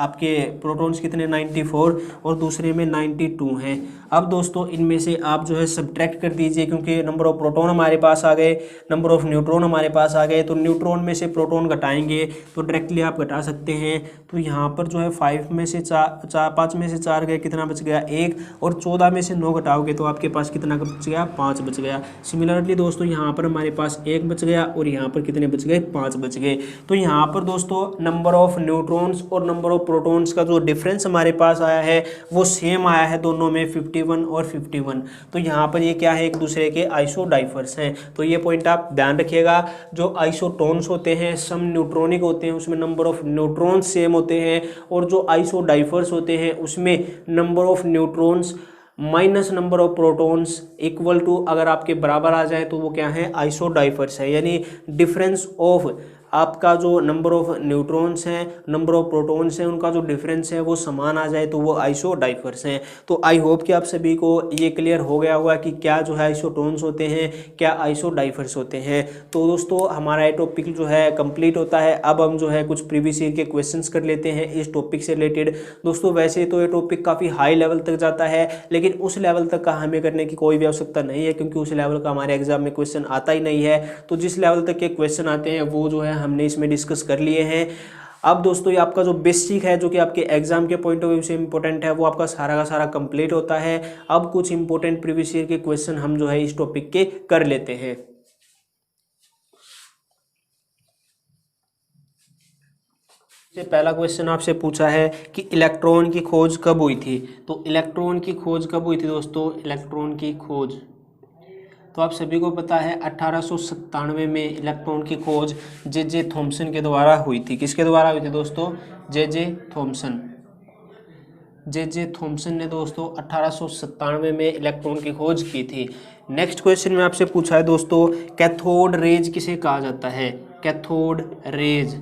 आपके प्रोटॉन्स कितने 94 और दूसरे में 92 हैं। अब दोस्तों इनमें से आप जो है सब्ट्रैक्ट कर दीजिए, क्योंकि नंबर ऑफ प्रोटॉन हमारे पास आ गए, नंबर ऑफ न्यूट्रॉन हमारे पास आ गए, तो न्यूट्रॉन में से प्रोटॉन घटाएंगे तो डायरेक्टली आप घटा सकते हैं। तो यहाँ पर जो है 5 में से 5 में से 4 गए, कितना बच गया 1, और 14 में से 9 घटाओगे तो आपके पास कितना बच गया, 5 बच गया। सिमिलरली दोस्तों यहाँ पर हमारे पास 1 बच गया और यहाँ पर कितने बच गए, 5 बच गए। तो यहाँ पर दोस्तों नंबर ऑफ न्यूट्रॉन्स और नंबर ऑफ प्रोटॉन्स का जो डिफरेंस हमारे पास आया है वो सेम आया है दोनों में, 51 और 51। तो यहाँ पर ये क्या है, एक दूसरे के आइसोडाइफर्स हैं। तो ये पॉइंट आप ध्यान रखिएगा। जो आइसोटोन्स होते हैं सम न्यूट्रॉनिक होते हैं, उसमें नंबर ऑफ न्यूट्रॉन्स सेम होते हैं, और जो आइसोडाइफर्स होते हैं उसमें number of neutrons minus number of protons equal to अगर आपके बराबर आ जाए तो वो क्या है, आइसोडाइफर्स है। यानी डिफरेंस ऑफ आपका जो नंबर ऑफ न्यूट्रॉन्स हैं, नंबर ऑफ प्रोटॉन्स हैं, उनका जो डिफरेंस है वो समान आ जाए तो वो आइसोडाइफर्स हैं। तो आई होप कि आप सभी को ये क्लियर हो गया होगा कि क्या जो है आइसोटोन्स होते हैं, क्या आइसोडाइफर्स होते हैं। तो दोस्तों हमारा ये टॉपिक जो है कंप्लीट होता है। अब हम जो है कुछ प्रीवियस ईयर के क्वेश्चंस कर लेते हैं इस टॉपिक से रिलेटेड। दोस्तों वैसे तो ये टॉपिक काफ़ी हाई लेवल तक जाता है, लेकिन उस लेवल तक का हमें करने की कोई भी आवश्यकता नहीं है, क्योंकि उस लेवल का हमारे एग्जाम में क्वेश्चन आता ही नहीं है। तो जिस लेवल तक के क्वेश्चन आते हैं वो जो है हमने इसमें डिस्कस कर लिए हैं। अब दोस्तों ये आपका जो बेसिक है, जो कि आपके एग्जाम के पॉइंट ऑफ व्यू से इंपॉर्टेंट है, वो आपका सारा का सारा कंप्लीट होता है। अब कुछ इंपॉर्टेंट प्रीवियस ईयर के क्वेश्चन हम जो है इस टॉपिक के कर लेते हैं। पहला क्वेश्चन आपसे पूछा है कि इलेक्ट्रॉन की खोज कब हुई थी। तो इलेक्ट्रॉन की खोज कब हुई थी दोस्तों, इलेक्ट्रॉन की खोज तो आप सभी को पता है 1897 में इलेक्ट्रॉन की खोज जे थॉमसन के द्वारा हुई थी। किसके द्वारा हुई थी दोस्तों, जे थॉमसन। जे थॉमसन ने दोस्तों 1897 में इलेक्ट्रॉन की खोज की थी। नेक्स्ट क्वेश्चन में आपसे पूछा है दोस्तों, कैथोड रेज किसे कहा जाता है। कैथोड रेज,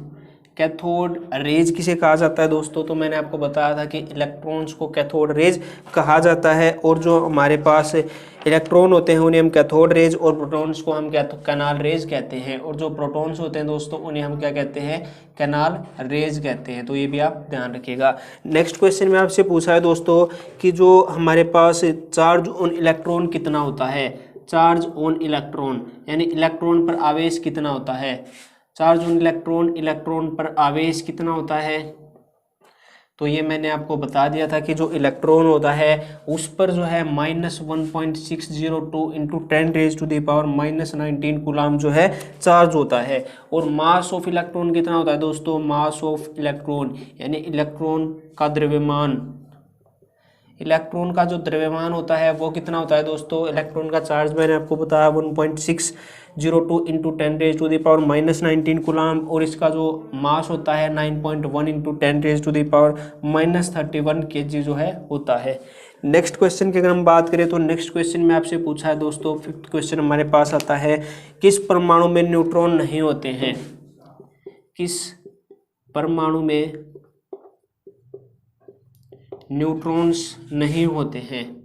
कैथोड रेज किसे कहा जाता है दोस्तों। तो मैंने आपको बताया था कि इलेक्ट्रॉन्स को कैथोड रेज कहा जाता है, और जो हमारे पास इलेक्ट्रॉन होते हैं उन्हें हम कैथोड रेज, और प्रोटॉन्स को हम कैनाल रेज कहते हैं, और जो प्रोटॉन्स होते हैं दोस्तों उन्हें हम क्या कहते हैं, कैनाल रेज कहते हैं। तो ये भी आप ध्यान रखिएगा। नेक्स्ट क्वेश्चन में आपसे पूछा है दोस्तों कि जो हमारे पास चार्ज ऑन इलेक्ट्रॉन कितना होता है। चार्ज ऑन इलेक्ट्रॉन यानी इलेक्ट्रॉन पर आवेश कितना होता है। चार्ज ऑन इलेक्ट्रॉन, इलेक्ट्रॉन पर आवेश कितना होता है। तो ये मैंने आपको बता दिया था कि जो इलेक्ट्रॉन होता है उस पर जो है -1.602 इंटू 10⁻⁻19 कूलाम जो है चार्ज होता है। और मास ऑफ इलेक्ट्रॉन कितना होता है दोस्तों, मास ऑफ इलेक्ट्रॉन यानी इलेक्ट्रॉन का द्रव्यमान, इलेक्ट्रॉन का जो द्रव्यमान होता है वो कितना होता है दोस्तों। इलेक्ट्रॉन का चार्ज मैंने आपको बताया 1.602 इंटू 10⁻⁻19 कूलाम, और इसका जो मास होता है 9.1 इंटू 10⁻⁻31 kg जो है होता है। नेक्स्ट क्वेश्चन की अगर हम बात करें तो नेक्स्ट क्वेश्चन में आपसे पूछा है दोस्तों, फिफ्थ क्वेश्चन हमारे पास आता है, किस परमाणु में न्यूट्रॉन नहीं होते हैं। किस परमाणु में न्यूट्रॉन्स नहीं होते हैं।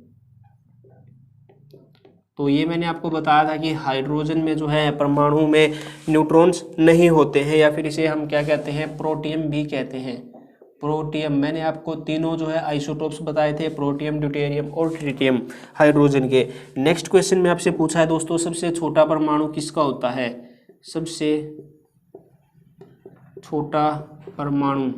तो ये मैंने आपको बताया था कि हाइड्रोजन में जो है परमाणु में न्यूट्रॉन्स नहीं होते हैं, या फिर इसे हम क्या कहते हैं, प्रोटियम भी कहते हैं। प्रोटियम, मैंने आपको तीनों जो है आइसोटोप्स बताए थे, प्रोटियम, ड्यूटेरियम और ट्रिटियम हाइड्रोजन के। नेक्स्ट क्वेश्चन में आपसे पूछा है दोस्तों, सबसे छोटा परमाणु किसका होता है। सबसे छोटा परमाणु,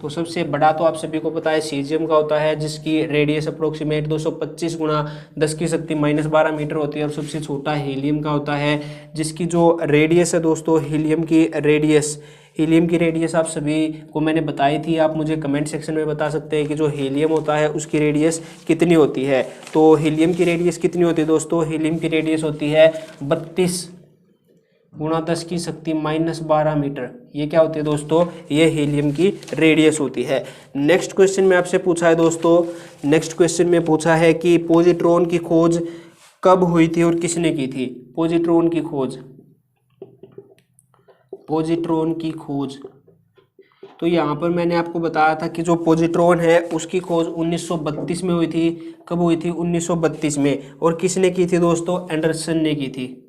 तो सबसे बड़ा तो आप सभी को पता है सीजियम का होता है, जिसकी रेडियस अप्रोक्सीमेट 225 गुणा 10⁻12 मीटर होती है। और सबसे छोटा हीलियम का होता है, जिसकी जो रेडियस है दोस्तों, हीलियम की रेडियस आप सभी को मैंने बताई थी। आप मुझे कमेंट सेक्शन में बता सकते हैं कि जो हीलियम होता है उसकी रेडियस कितनी होती है। तो हीलियम की रेडियस कितनी होती है दोस्तों, हीलियम की रेडियस होती है 32 गुणा 10⁻12 मीटर। ये क्या होती है दोस्तों, ये हीलियम की रेडियस होती है। नेक्स्ट क्वेश्चन में आपसे पूछा है दोस्तों, नेक्स्ट क्वेश्चन में पूछा है कि पॉजिट्रॉन की खोज कब हुई थी और किसने की थी। पॉजिट्रॉन की खोज, पॉजिट्रॉन की खोज, तो यहाँ पर मैंने आपको बताया था कि जो पॉजिट्रॉन है उसकी खोज 1932 में हुई थी। कब हुई थी, 1932 में। और किसने की थी दोस्तों, एंडरसन ने की थी।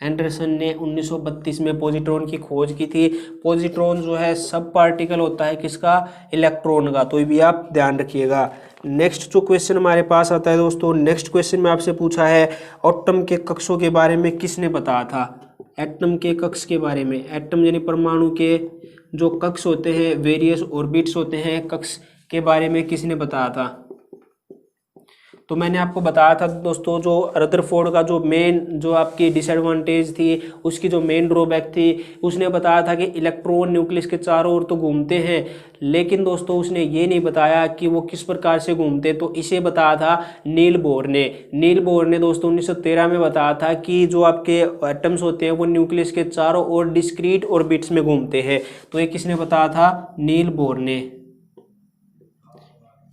एंडरसन ने 1932 में पॉजिट्रॉन की खोज की थी। पॉजिट्रॉन जो है सब पार्टिकल होता है किसका, इलेक्ट्रॉन का। तो ये भी आप ध्यान रखिएगा। नेक्स्ट जो क्वेश्चन हमारे पास आता है दोस्तों, नेक्स्ट क्वेश्चन में आपसे पूछा है, एटम के कक्षों के बारे में किसने बताया था। एटम के कक्ष के बारे में, एटम यानी परमाणु के जो कक्ष होते हैं, वेरियस ऑर्बिट्स होते हैं, कक्ष के बारे में किसने बताया था। तो मैंने आपको बताया था दोस्तों, जो रदरफोर्ड का जो मेन जो आपकी डिसएडवांटेज थी, उसकी जो मेन ड्रॉबैक थी, उसने बताया था कि इलेक्ट्रॉन न्यूक्लियस के चारों ओर तो घूमते हैं, लेकिन दोस्तों उसने ये नहीं बताया कि वो किस प्रकार से घूमते। तो इसे बताया था नील बोर ने। नील बोर ने दोस्तों 1913 में बताया था कि जो आपके एटम्स होते हैं वो न्यूक्लियस के चारों ओर डिस्क्रीट ऑर्बिट्स में घूमते हैं। तो ये किसने बताया था, नील बोर ने।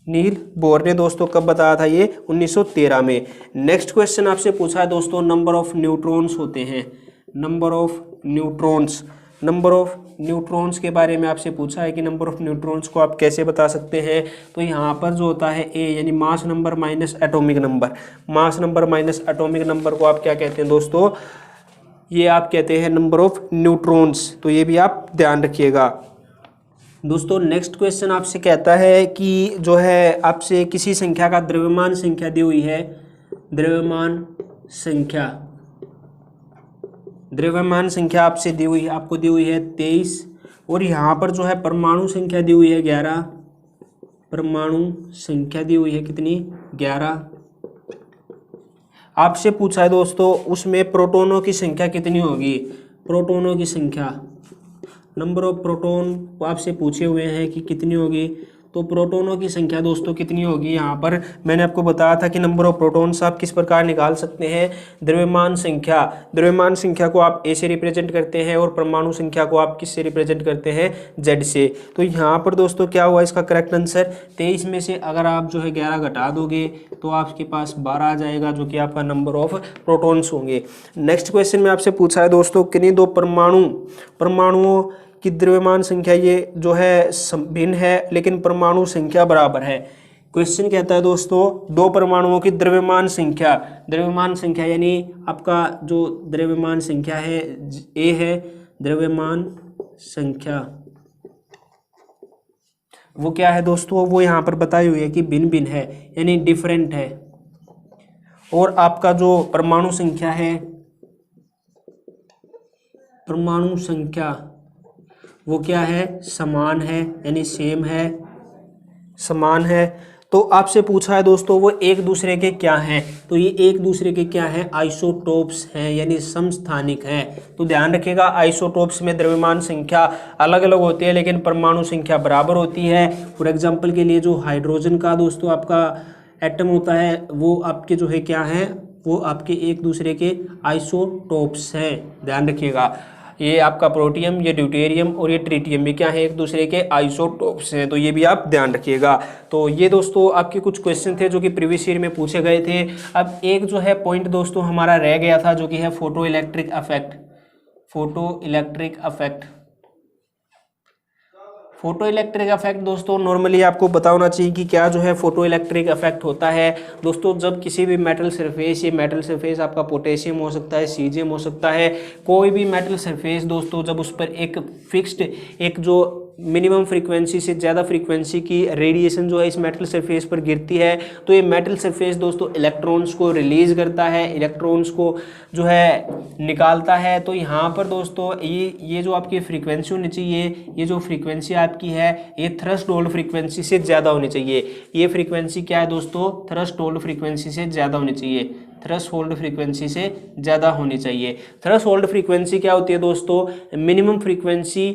नील बोर ने दोस्तों कब बताया था, ये 1913 में। नेक्स्ट क्वेश्चन आपसे पूछा है दोस्तों, नंबर ऑफ न्यूट्रॉन्स होते हैं। Number of neutrons, number of neutrons के बारे में आपसे पूछा है कि नंबर ऑफ न्यूट्रॉन्स को आप कैसे बता सकते हैं। तो यहाँ पर जो होता है ए यानी mass number minus atomic number, mass number minus atomic number को आप क्या कहते हैं दोस्तों, ये आप कहते हैं नंबर ऑफ न्यूट्रॉन्स। तो ये भी आप ध्यान रखिएगा दोस्तों। नेक्स्ट क्वेश्चन आपसे कहता है कि जो है आपसे किसी संख्या का द्रव्यमान संख्या दी हुई है। द्रव्यमान संख्या, द्रव्यमान संख्या आपसे दी हुई है, आपको दी हुई है 23, और यहाँ पर जो है परमाणु संख्या दी हुई है 11। परमाणु संख्या दी हुई है कितनी, 11। आपसे पूछा है दोस्तों उसमें प्रोटॉनों की संख्या कितनी होगी। प्रोटॉनों की संख्या, नंबर ऑफ प्रोटॉन आपसे पूछे हुए हैं कि कितनी होगी, तो प्रोटॉनों की संख्या दोस्तों कितनी होगी। यहाँ पर मैंने आपको बताया था कि नंबर ऑफ प्रोटॉन्स आप किस प्रकार निकाल सकते हैं, द्रव्यमान संख्या को आप ए से रिप्रेजेंट करते हैं और परमाणु संख्या को आप किस से रिप्रेजेंट करते हैं, जेड से। तो यहाँ पर दोस्तों क्या हुआ इसका करेक्ट आंसर, 23 में से अगर आप जो है 11 घटा दोगे तो आपके पास 12 आ जाएगा, जो कि आपका नंबर ऑफ प्रोटॉन्स होंगे। नेक्स्ट क्वेश्चन में आपसे पूछा है दोस्तों, किन्हीं दो परमाणुओं कि द्रव्यमान संख्या ये जो है भिन्न है लेकिन परमाणु संख्या बराबर है। क्वेश्चन कहता है दोस्तों, दो परमाणुओं की द्रव्यमान संख्या यानी आपका जो द्रव्यमान संख्या है ए है, द्रव्यमान संख्या वो क्या है दोस्तों, वो यहाँ पर बताई हुई है कि भिन्न भिन्न है यानी डिफरेंट है। और आपका जो परमाणु संख्या वो क्या है, समान है यानी सेम है, समान है। तो आपसे पूछा है दोस्तों वो एक दूसरे के क्या हैं, तो ये एक दूसरे के क्या हैं, आइसोटोप्स हैं यानी समस्थानिक हैं। तो ध्यान रखिएगा आइसोटोप्स में द्रव्यमान संख्या अलग अलग होती है लेकिन परमाणु संख्या बराबर होती है। फॉर एग्जांपल के लिए जो हाइड्रोजन का दोस्तों आपका एटम होता है वो आपके जो है क्या है, वो आपके एक दूसरे के आइसोटोप्स हैं। ध्यान रखिएगा ये आपका प्रोटियम, ये ड्यूटेरियम और ये ट्रिटियम, ये क्या है, एक दूसरे के आइसोटोप्स हैं। तो ये भी आप ध्यान रखिएगा। तो ये दोस्तों आपके कुछ क्वेश्चन थे जो कि प्रीवियस ईयर में पूछे गए थे। अब एक जो है पॉइंट दोस्तों हमारा रह गया था जो कि है फोटो इलेक्ट्रिक इफेक्ट दोस्तों नॉर्मली आपको पता होना चाहिए कि क्या जो है फोटो इलेक्ट्रिक इफेक्ट होता है दोस्तों। जब किसी भी मेटल सरफेस, ये मेटल सरफेस आपका पोटेशियम हो सकता है, सीजियम हो सकता है, कोई भी मेटल सरफेस दोस्तों, जब उस पर एक फिक्स्ड एक जो मिनिमम फ्रीक्वेंसी से ज़्यादा फ्रीक्वेंसी की रेडिएशन जो है इस मेटल सरफेस पर गिरती है तो ये मेटल सरफेस दोस्तों इलेक्ट्रॉन्स को रिलीज करता है, इलेक्ट्रॉन्स को जो है निकालता है। तो यहाँ पर दोस्तों ये जो आपकी फ्रीक्वेंसी होनी चाहिए, ये जो फ्रीक्वेंसी आपकी है ये थ्रेशोल्ड फ्रीक्वेंसी से ज़्यादा होनी चाहिए। ये फ्रीक्वेंसी क्या है दोस्तों, थ्रेशोल्ड फ्रीक्वेंसी से ज़्यादा होनी चाहिए, थ्रेशोल्ड फ्रीक्वेंसी से ज़्यादा होनी चाहिए। थ्रेशोल्ड फ्रीक्वेंसी क्या होती है दोस्तों, minimum frequency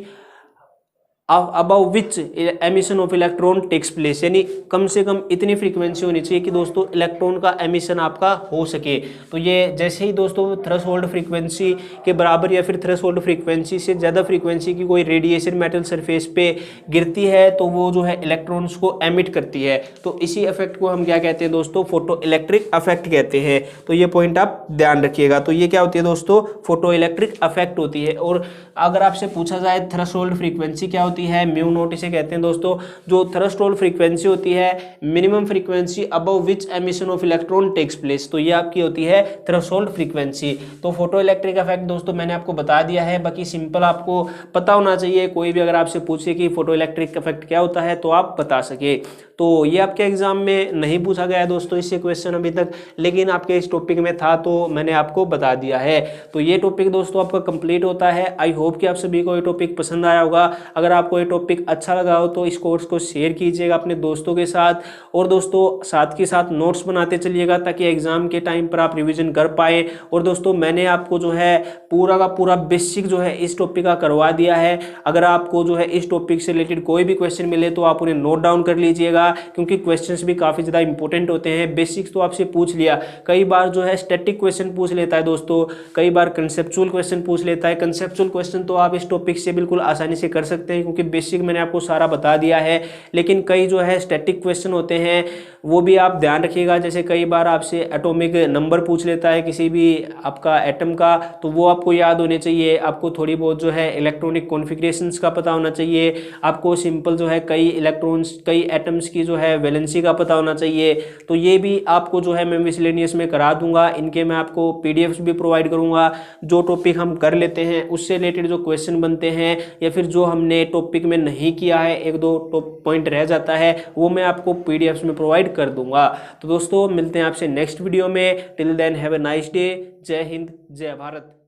above which emission of electron takes place, यानी कम से कम इतनी फ्रीक्वेंसी होनी चाहिए कि दोस्तों इलेक्ट्रॉन का एमिशन आपका हो सके। तो ये जैसे ही दोस्तों थ्रेशोल्ड फ्रीक्वेंसी के बराबर या फिर थ्रेशोल्ड फ्रीक्वेंसी से ज़्यादा फ्रीक्वेंसी की कोई रेडिएशन मेटल सरफेस पे गिरती है तो वो जो है इलेक्ट्रॉन्स को एमिट करती है। तो इसी इफेक्ट को हम क्या कहते हैं दोस्तों, फोटो इलेक्ट्रिक इफेक्ट कहते हैं। तो ये पॉइंट आप ध्यान रखिएगा। तो ये क्या होती है दोस्तों, फोटो इलेक्ट्रिक इफेक्ट होती है। और अगर आपसे पूछा जाए थ्रेशोल्ड फ्रीक्वेंसी क्या होती है, म्यू नॉट इसे कहते हैं दोस्तों। जो थ्रेशोल्ड फ्रीक्वेंसी होती है, minimum frequency above which emission of electron takes place, तो ये आपकी होती है थ्रेशोल्ड फ्रीक्वेंसी। तो फोटो इलेक्ट्रिक इफेक्ट दोस्तों मैंने आपको बता दिया है, बाकी सिंपल आपको पता होना चाहिए। कोई भी अगर आपसे पूछे कि फोटो इलेक्ट्रिक इफेक्ट क्या होता है तो आप बता सके। तो ये आपके एग्जाम में नहीं पूछा गया है दोस्तों इससे क्वेश्चन अभी तक, लेकिन आपके इस टॉपिक में था तो मैंने आपको बता दिया है। तो ये टॉपिक दोस्तों आपका कंप्लीट होता है। आई होप कि आप सभी को ये टॉपिक पसंद आया होगा। अगर आपको ये टॉपिक अच्छा लगा हो तो इस कोर्स को शेयर कीजिएगा अपने दोस्तों के साथ, और दोस्तों साथ के साथ नोट्स बनाते चलिएगा ताकि एग्जाम के टाइम पर आप रिविजन कर पाए। और दोस्तों मैंने आपको जो है पूरा का पूरा बेसिक जो है इस टॉपिक का करवा दिया है। अगर आपको जो है इस टॉपिक से रिलेटेड कोई भी क्वेश्चन मिले तो आप उन्हें नोट डाउन कर लीजिएगा, क्योंकि क्वेश्चंस भी काफ़ी ज़्यादा इंपॉर्टेंट होते हैं। बेसिक्स तो आपसे पूछ लिया, कई बार जो है स्टैटिक क्वेश्चन पूछ लेता है दोस्तों, कई बार कंसेप्चुअल क्वेश्चन पूछ लेता है। कंसेप्चुअल क्वेश्चन तो आप इस टॉपिक से बिल्कुल आसानी से कर सकते हैं क्योंकि बेसिक मैंने आपको सारा बता दिया है। लेकिन कई जो है स्टैटिक क्वेश्चन होते हैं वो भी आप ध्यान रखिएगा। जैसे कई बार आपसे एटॉमिक नंबर पूछ लेता है किसी भी आपका एटम का, तो वो आपको याद होने चाहिए। आपको थोड़ी बहुत जो है इलेक्ट्रॉनिक कॉन्फ़िगरेशंस का पता होना चाहिए। आपको सिंपल जो है कई इलेक्ट्रॉन्स, कई एटम्स की जो है वैलेंसी का पता होना चाहिए। तो ये भी आपको जो है मैं मिसलेनियस में करा दूंगा। इनके मैं आपको पीडीएफ्स भी प्रोवाइड करूंगा। जो टॉपिक हम कर लेते हैं उससे रिलेटेड जो क्वेश्चन बनते हैं या फिर जो हमने टॉपिक में नहीं किया है, एक दो पॉइंट रह जाता है, वो मैं आपको पीडीएफ्स में प्रोवाइड कर दूंगा। तो दोस्तों मिलते हैं आपसे नेक्स्ट वीडियो में। Till then have a nice day. जय हिंद, जय भारत।